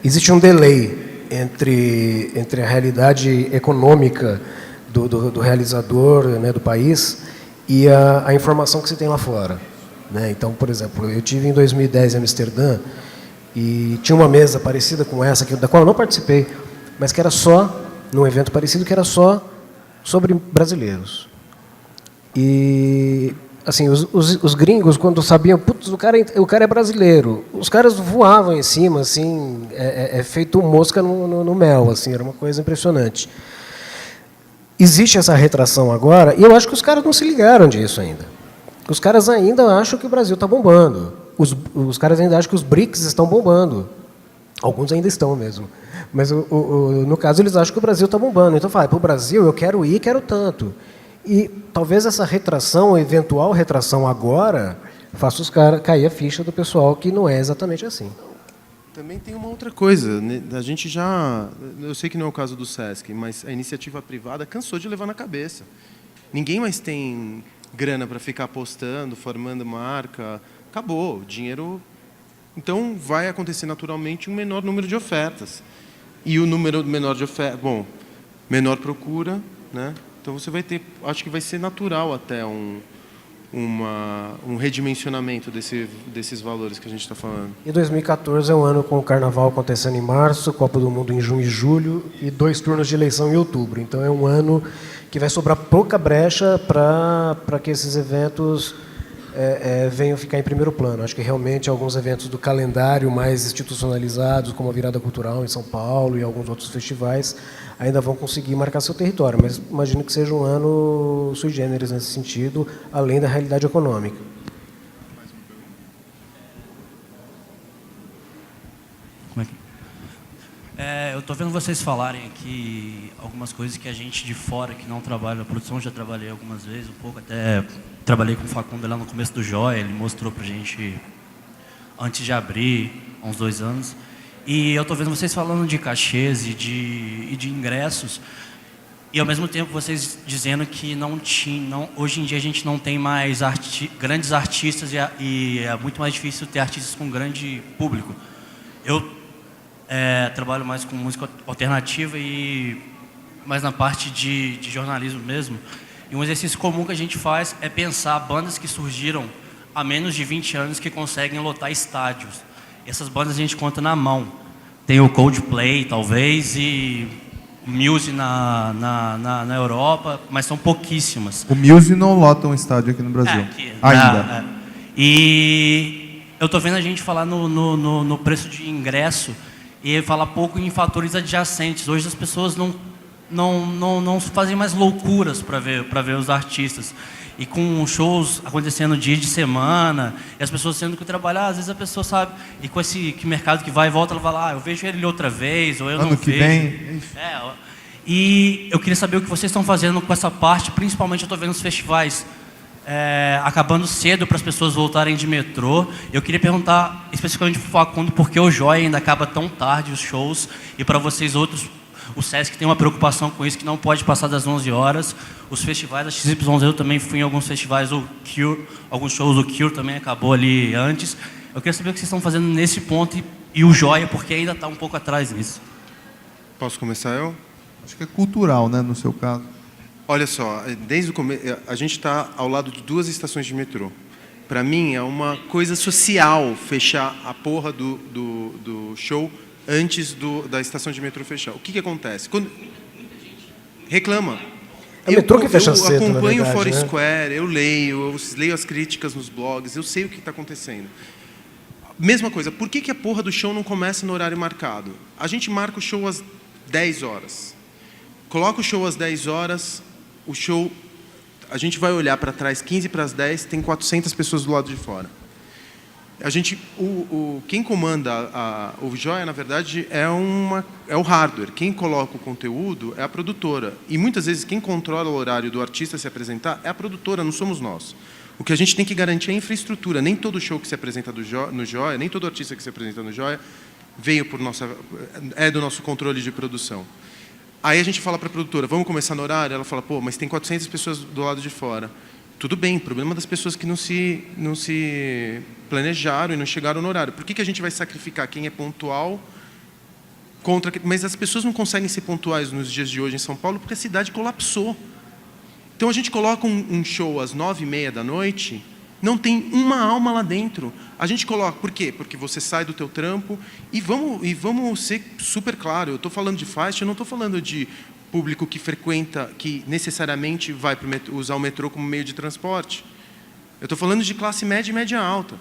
existe um delay entre a realidade econômica do realizador, né, do país e a informação que se tem lá fora, né? Então, por exemplo, eu tive em 2010 em Amsterdã e tinha uma mesa parecida com essa, da qual eu não participei, mas que era só, num evento parecido, que era só sobre brasileiros. E, assim, os gringos, quando sabiam, putz, o cara é brasileiro, os caras voavam em cima, assim, feito mosca no mel, assim, era uma coisa impressionante. Existe essa retração agora, e eu acho que os caras não se ligaram disso ainda. Os caras ainda acham que o Brasil está bombando. Os caras ainda acham que os BRICS estão bombando. Alguns ainda estão mesmo. Mas, no caso, eles acham que o Brasil está bombando. Então, fala, para o Brasil, eu quero ir, quero tanto. E talvez essa retração, eventual retração agora, faça os caras cair a ficha do pessoal que não é exatamente assim. Também tem uma outra coisa, né? A gente já... Eu sei que não é o caso do Sesc, mas a iniciativa privada cansou de levar na cabeça. Ninguém mais tem grana para ficar apostando, formando marca. Acabou, o dinheiro... Então, vai acontecer naturalmente um menor número de ofertas. E o número menor de ofertas... Bom, menor procura, né? Então, você vai ter... Acho que vai ser natural até um redimensionamento desses valores que a gente está falando. E 2014 é um ano com o Carnaval acontecendo em março, Copa do Mundo em junho e julho e 2 turnos de eleição em outubro. Então é um ano que vai sobrar pouca brecha para que esses eventos venham ficar em primeiro plano. Acho que realmente alguns eventos do calendário mais institucionalizados, como a Virada Cultural em São Paulo e alguns outros festivais, ainda vão conseguir marcar seu território, mas imagino que seja um ano sui generis nesse sentido, além da realidade econômica. Eu estou vendo vocês falarem aqui algumas coisas que a gente de fora, que não trabalha na produção, já trabalhei algumas vezes, um pouco até trabalhei com o Facundo lá no começo do Joia, ele mostrou para a gente antes de abrir, há uns 2 anos. E eu estou vendo vocês falando de cachês e de ingressos, e ao mesmo tempo vocês dizendo que hoje em dia a gente não tem mais grandes artistas e é muito mais difícil ter artistas com grande público. Eu trabalho mais com música alternativa e mais na parte de jornalismo mesmo. E um exercício comum que a gente faz é pensar bandas que surgiram há menos de 20 anos que conseguem lotar estádios. Essas bandas a gente conta na mão. Tem o Coldplay, talvez, e o Muse na Europa, mas são pouquíssimas. O Muse não lota um estádio aqui no Brasil. Ainda. E eu estou vendo a gente falar no preço de ingresso e falar pouco em fatores adjacentes. Hoje as pessoas não fazem mais loucuras para ver os artistas. E com shows acontecendo dia de semana, e as pessoas tendo que trabalhar, às vezes a pessoa sabe, e com esse mercado que vai e volta, ela vai lá, eu vejo ele outra vez, ou eu não vejo. Ano que vem. E eu queria saber o que vocês estão fazendo com essa parte, principalmente eu estou vendo os festivais acabando cedo para as pessoas voltarem de metrô. Eu queria perguntar especificamente para o Facundo, por que o Joia ainda acaba tão tarde os shows, e para vocês outros, o Sesc tem uma preocupação com isso, que não pode passar das 11 horas. Os festivais, a XYZ, eu também fui em alguns festivais, o Cure, alguns shows do Cure também acabou ali antes. Eu queria saber o que vocês estão fazendo nesse ponto e o Joia, porque ainda está um pouco atrás nisso. Posso começar eu? Acho que é cultural, né, no seu caso. Olha só, desde o começo, a gente está ao lado de 2 estações de metrô. Para mim, é uma coisa social fechar a porra do show antes da estação de metrô fechar. O que acontece? Quando reclama. É o metrô que fecha cedo, Eu na acompanho o verdade, né? Foursquare, eu leio as críticas nos blogs, eu sei o que está acontecendo. Mesma coisa, por que a porra do show não começa no horário marcado? A gente marca o show às 10 horas. Coloca o show às 10 horas, o show... A gente vai olhar para trás, 15 para as 10, tem 400 pessoas do lado de fora. Quem comanda o Joia, na verdade, é o hardware. Quem coloca o conteúdo é a produtora. E, muitas vezes, quem controla o horário do artista se apresentar é a produtora, não somos nós. O que a gente tem que garantir é a infraestrutura. Nem todo show que se apresenta no Joia, nem todo artista que se apresenta no Joia é do nosso controle de produção. Aí a gente fala para a produtora, vamos começar no horário? Ela fala, pô, mas tem 400 pessoas do lado de fora. Tudo bem, problema das pessoas que não se planejaram e não chegaram no horário. Por que a gente vai sacrificar quem é pontual contra... Mas as pessoas não conseguem ser pontuais nos dias de hoje em São Paulo porque a cidade colapsou. Então a gente coloca um show às 9h30 da noite, não tem uma alma lá dentro. A gente coloca, por quê? Porque você sai do teu trampo e vamos ser super claro. Eu estou falando de faixa, eu não estou falando de público que frequenta, que necessariamente vai usar o metrô como meio de transporte. Eu estou falando de classe média e média alta.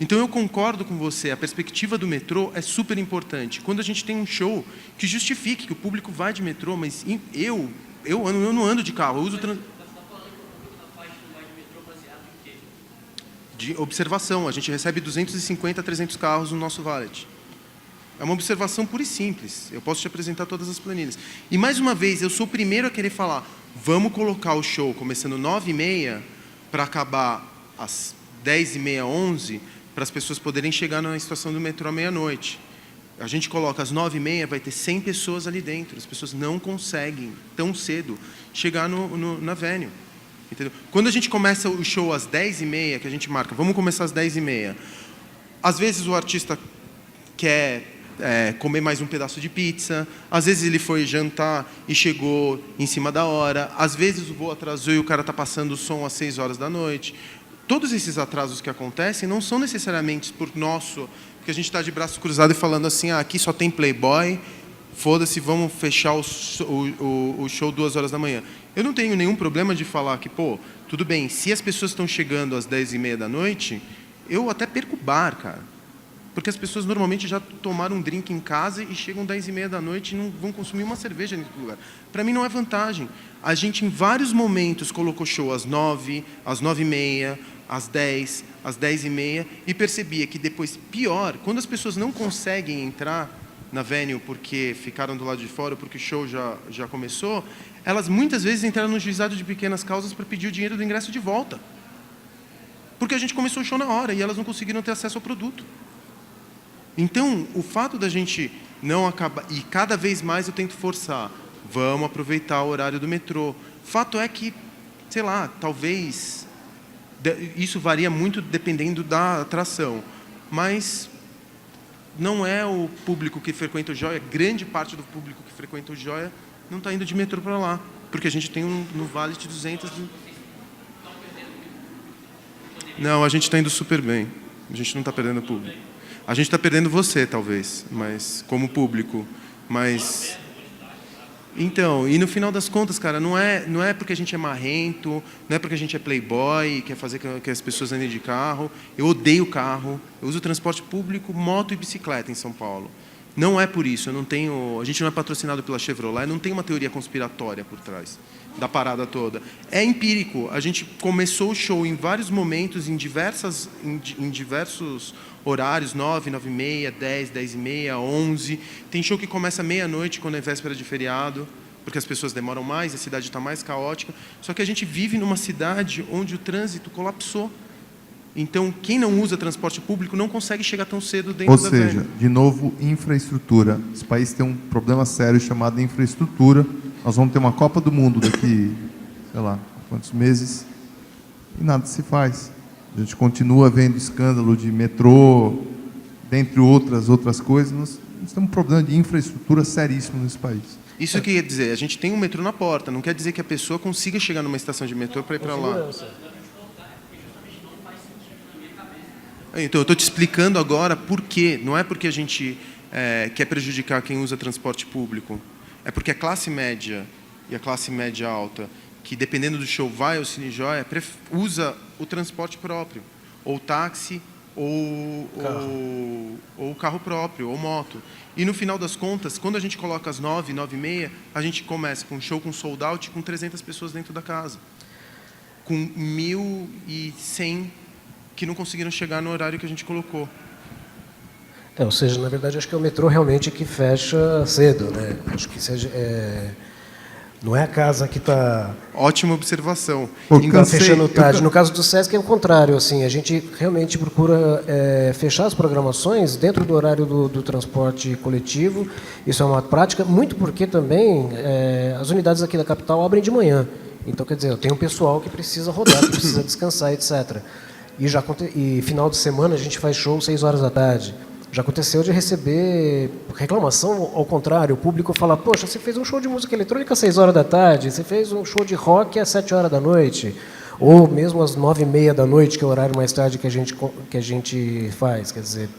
Então eu concordo com você, a perspectiva do metrô é super importante. Quando a gente tem um show que justifique que o público vai de metrô, mas eu não ando de carro, eu uso de observação. A gente recebe 250 a 300 carros no nosso valet. É uma observação pura e simples. Eu posso te apresentar todas as planilhas. E, mais uma vez, eu sou o primeiro a querer falar, vamos colocar o show começando 9h30 para acabar às 10h30, 11h, para as pessoas poderem chegar na estação do metrô à meia-noite. A gente coloca às 9h30, vai ter 100 pessoas ali dentro. As pessoas não conseguem, tão cedo, chegar na Avenue. Entendeu? Quando a gente começa o show às 10h30, que a gente marca, vamos começar às 10h30, às vezes o artista quer comer mais um pedaço de pizza, às vezes ele foi jantar e chegou em cima da hora, às vezes o voo atrasou e o cara está passando o som às 6 horas da noite. Todos esses atrasos que acontecem não são necessariamente porque a gente está de braço cruzado e falando assim, aqui só tem Playboy, foda-se, vamos fechar o show 2 horas da manhã. Eu não tenho nenhum problema de falar que, pô, tudo bem, se as pessoas estão chegando às 10h30 da noite, eu até perco o bar, cara. Porque as pessoas normalmente já tomaram um drink em casa e chegam 10h30 da noite e não vão consumir uma cerveja nesse lugar. Para mim não é vantagem. A gente, em vários momentos, colocou show às 9h, às 9h30, às 10h, às 10h30, e percebia que depois, pior, quando as pessoas não conseguem entrar na venue porque ficaram do lado de fora, porque o show já começou, elas muitas vezes entraram no juizado de pequenas causas para pedir o dinheiro do ingresso de volta. Porque a gente começou o show na hora e elas não conseguiram ter acesso ao produto. Então, o fato da gente não acabar... E cada vez mais eu tento forçar. Vamos aproveitar o horário do metrô. Fato é que, sei lá, talvez... Isso varia muito dependendo da atração. Mas não é o público que frequenta o Joia. Grande parte do público que frequenta o Joia não está indo de metrô para lá. Porque a gente tem no Vale de 200... Não, a gente está indo super bem. A gente não está perdendo público. A gente está perdendo você, talvez, mas como público. Mas então, e no final das contas, cara, não é porque a gente é marrento, não é porque a gente é playboy, quer fazer que as pessoas andem de carro. Eu odeio carro. Eu uso transporte público, moto e bicicleta em São Paulo. Não é por isso. A gente não é patrocinado pela Chevrolet. Não tem uma teoria conspiratória por trás da parada toda. É empírico. A gente começou o show em vários momentos, em diversos horários, 9, 9h30, 10, 10h30, 11. Tem show que começa meia-noite, quando é véspera de feriado, porque as pessoas demoram mais, a cidade está mais caótica. Só que a gente vive numa cidade onde o trânsito colapsou. Então, quem não usa transporte público não consegue chegar tão cedo dentro da Ou seja, de novo, infraestrutura. Esse país tem um problema sério chamado infraestrutura. Nós vamos ter uma Copa do Mundo daqui, sei lá, quantos meses, e nada se faz. A gente continua vendo escândalo de metrô, dentre outras coisas. Nós temos um problema de infraestrutura seríssimo nesse país. Isso que quer dizer, a gente tem um metrô na porta, não quer dizer que a pessoa consiga chegar numa estação de metrô para ir para lá. Então, eu estou te explicando agora por quê. Não é porque a gente quer prejudicar quem usa transporte público. É porque a classe média e a classe média alta que dependendo do show vai ao Cine Joia, usa o transporte próprio, ou táxi, ou carro próprio, ou moto. E no final das contas, quando a gente coloca às 9, 9h30, a gente começa com um show com sold out, com 300 pessoas dentro da casa. Com 1.100 que não conseguiram chegar no horário que a gente colocou. Ou seja, na verdade, acho que é o metrô realmente que fecha cedo, né? Acho que seja, não é a casa que está... Ótima observação. Fechando tarde. No caso do Sesc é o contrário. Assim, a gente realmente procura fechar as programações dentro do horário do transporte coletivo. Isso é uma prática, muito porque também as unidades aqui da capital abrem de manhã. Então, quer dizer, eu tenho um pessoal que precisa rodar, que precisa descansar, etc. E final de semana a gente faz show 6 horas da tarde. Já aconteceu de receber reclamação ao contrário. O público fala, poxa, você fez um show de música eletrônica às 6 horas da tarde, você fez um show de rock às 7 horas da noite, ou mesmo às 9h30 da noite, que é o horário mais tarde que a gente faz. Quer dizer,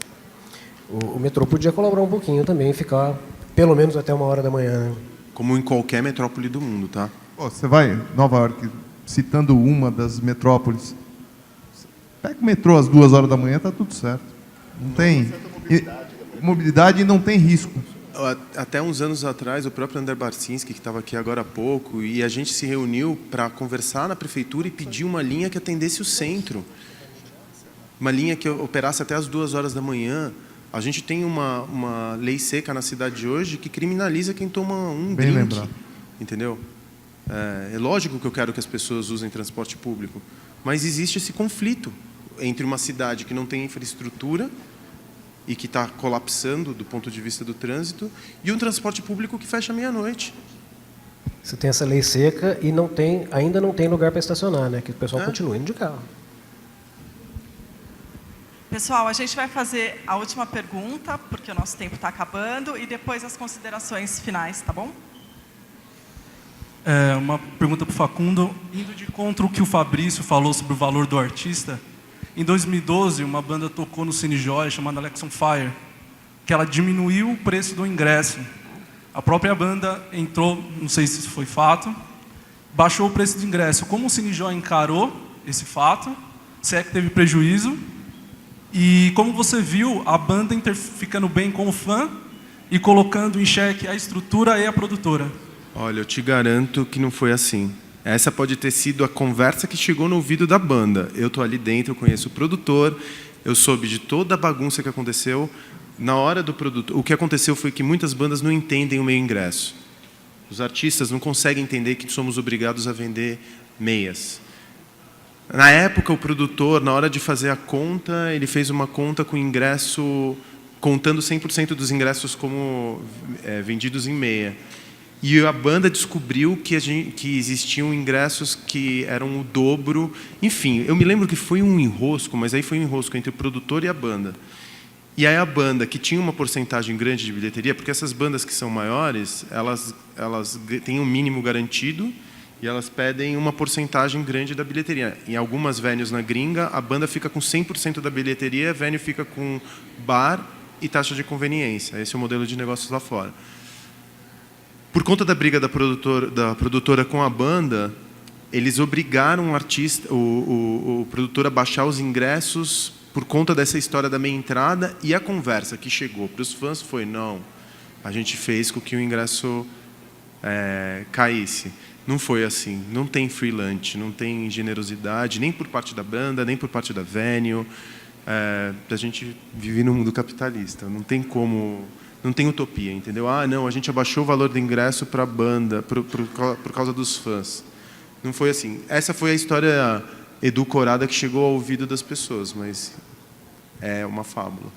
o metrô podia colaborar um pouquinho também, ficar pelo menos até 1h da manhã. Né? Como em qualquer metrópole do mundo, tá? Você vai, Nova York, citando uma das metrópoles, pega o metrô às 2 horas da manhã, tá tudo certo. Não tem mobilidade e não tem risco. Até uns anos atrás, o próprio André Barcinski, que estava aqui agora há pouco, e a gente se reuniu para conversar na prefeitura e pedir uma linha que atendesse o centro. Uma linha que operasse até as 2 horas da manhã. A gente tem uma lei seca na cidade hoje que criminaliza quem toma um Bem drink. lembrado. Entendeu? É lógico que eu quero que as pessoas usem transporte público, mas existe esse conflito entre uma cidade que não tem infraestrutura e que está colapsando do ponto de vista do trânsito, e um transporte público que fecha meia-noite. Você tem essa lei seca e ainda não tem lugar para estacionar, né? Que o pessoal continua indo de carro. Pessoal, a gente vai fazer a última pergunta, porque o nosso tempo está acabando, e depois as considerações finais, tá bom? Uma pergunta para o Facundo. Indo de contra o que o Fabrício falou sobre o valor do artista, em 2012, uma banda tocou no Cine Joia chamada Alex on Fire, que ela diminuiu o preço do ingresso. A própria banda entrou, não sei se isso foi fato, baixou o preço do ingresso. Como o Cine Joia encarou esse fato, se é que teve prejuízo, e como você viu a banda ficando bem com o fã e colocando em xeque a estrutura e a produtora? Olha, eu te garanto que não foi assim. Essa pode ter sido a conversa que chegou no ouvido da banda. Eu estou ali dentro, eu conheço o produtor, eu soube de toda a bagunça que aconteceu. Na hora do produtor, o que aconteceu foi que muitas bandas não entendem o meio ingresso. Os artistas não conseguem entender que somos obrigados a vender meias. Na época, o produtor, na hora de fazer a conta, ele fez uma conta com ingresso, contando 100% dos ingressos como vendidos em meia. E a banda descobriu que existiam ingressos que eram o dobro. Enfim, eu me lembro que foi um enrosco, mas aí foi um enrosco entre o produtor e a banda. E aí a banda, que tinha uma porcentagem grande de bilheteria, porque essas bandas que são maiores, elas têm um mínimo garantido e elas pedem uma porcentagem grande da bilheteria. Em algumas venues na gringa, a banda fica com 100% da bilheteria, a venue fica com bar e taxa de conveniência. Esse é o modelo de negócios lá fora. Por conta da briga da produtora com a banda, eles obrigaram o produtor a baixar os ingressos por conta dessa história da meia entrada, e a conversa que chegou para os fãs foi: não, a gente fez com que o ingresso caísse. Não foi assim. Não tem free lunch, não tem generosidade, nem por parte da banda, nem por parte da venue. A gente vive no mundo capitalista, não tem como... Não tem utopia, entendeu? Não, a gente abaixou o valor do ingresso para a banda por causa dos fãs. Não foi assim. Essa foi a história edulcorada que chegou ao ouvido das pessoas, mas é uma fábula.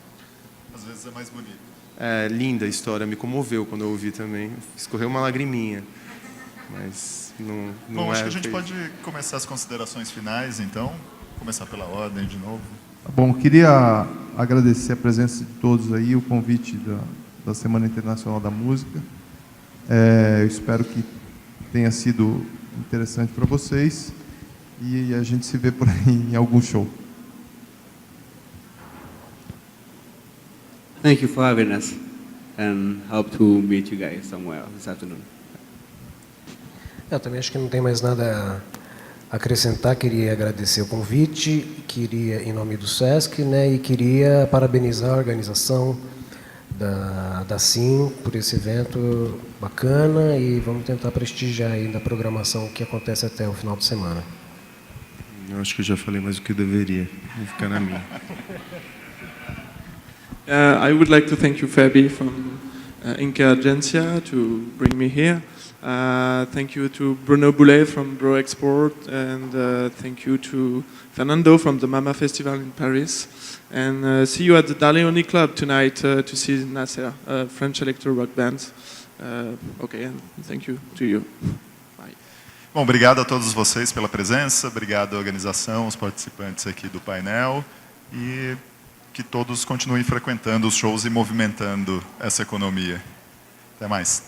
Às vezes é mais bonito. É linda a história, me comoveu quando eu ouvi também. Escorreu uma lagriminha, mas não Bom, acho que a gente pode começar as considerações finais, então. Começar pela ordem de novo. Bom, queria agradecer a presença de todos aí, o convite da Semana Internacional da Música. Eu espero que tenha sido interessante para vocês e a gente se vê por aí em algum show. Thank you for having us, and hope to meet you guys somewhere this afternoon. Eu também acho que não tem mais nada a acrescentar. Queria agradecer o convite, queria, em nome do SESC, né, e queria parabenizar a organização da SIM por esse evento bacana, e vamos tentar prestigiar ainda a programação que acontece até o final de semana. Eu acho que eu já falei mais do que eu deveria. Vou ficar na minha. I would like to thank you, Fabi, from Inca Agencia, to bring me here. Thank you to Bruno Boulet from Bro Export, and thank you to Fernando from the Mama Festival in Paris. And see you at the Daleoni Club tonight to see Nasser, a French electro rock band. Okay, and thank you to you. Bye. Bom, obrigado a todos vocês pela presença, obrigado à organização, os participantes aqui do painel, e que todos continuem frequentando os shows e movimentando essa economia. Até mais.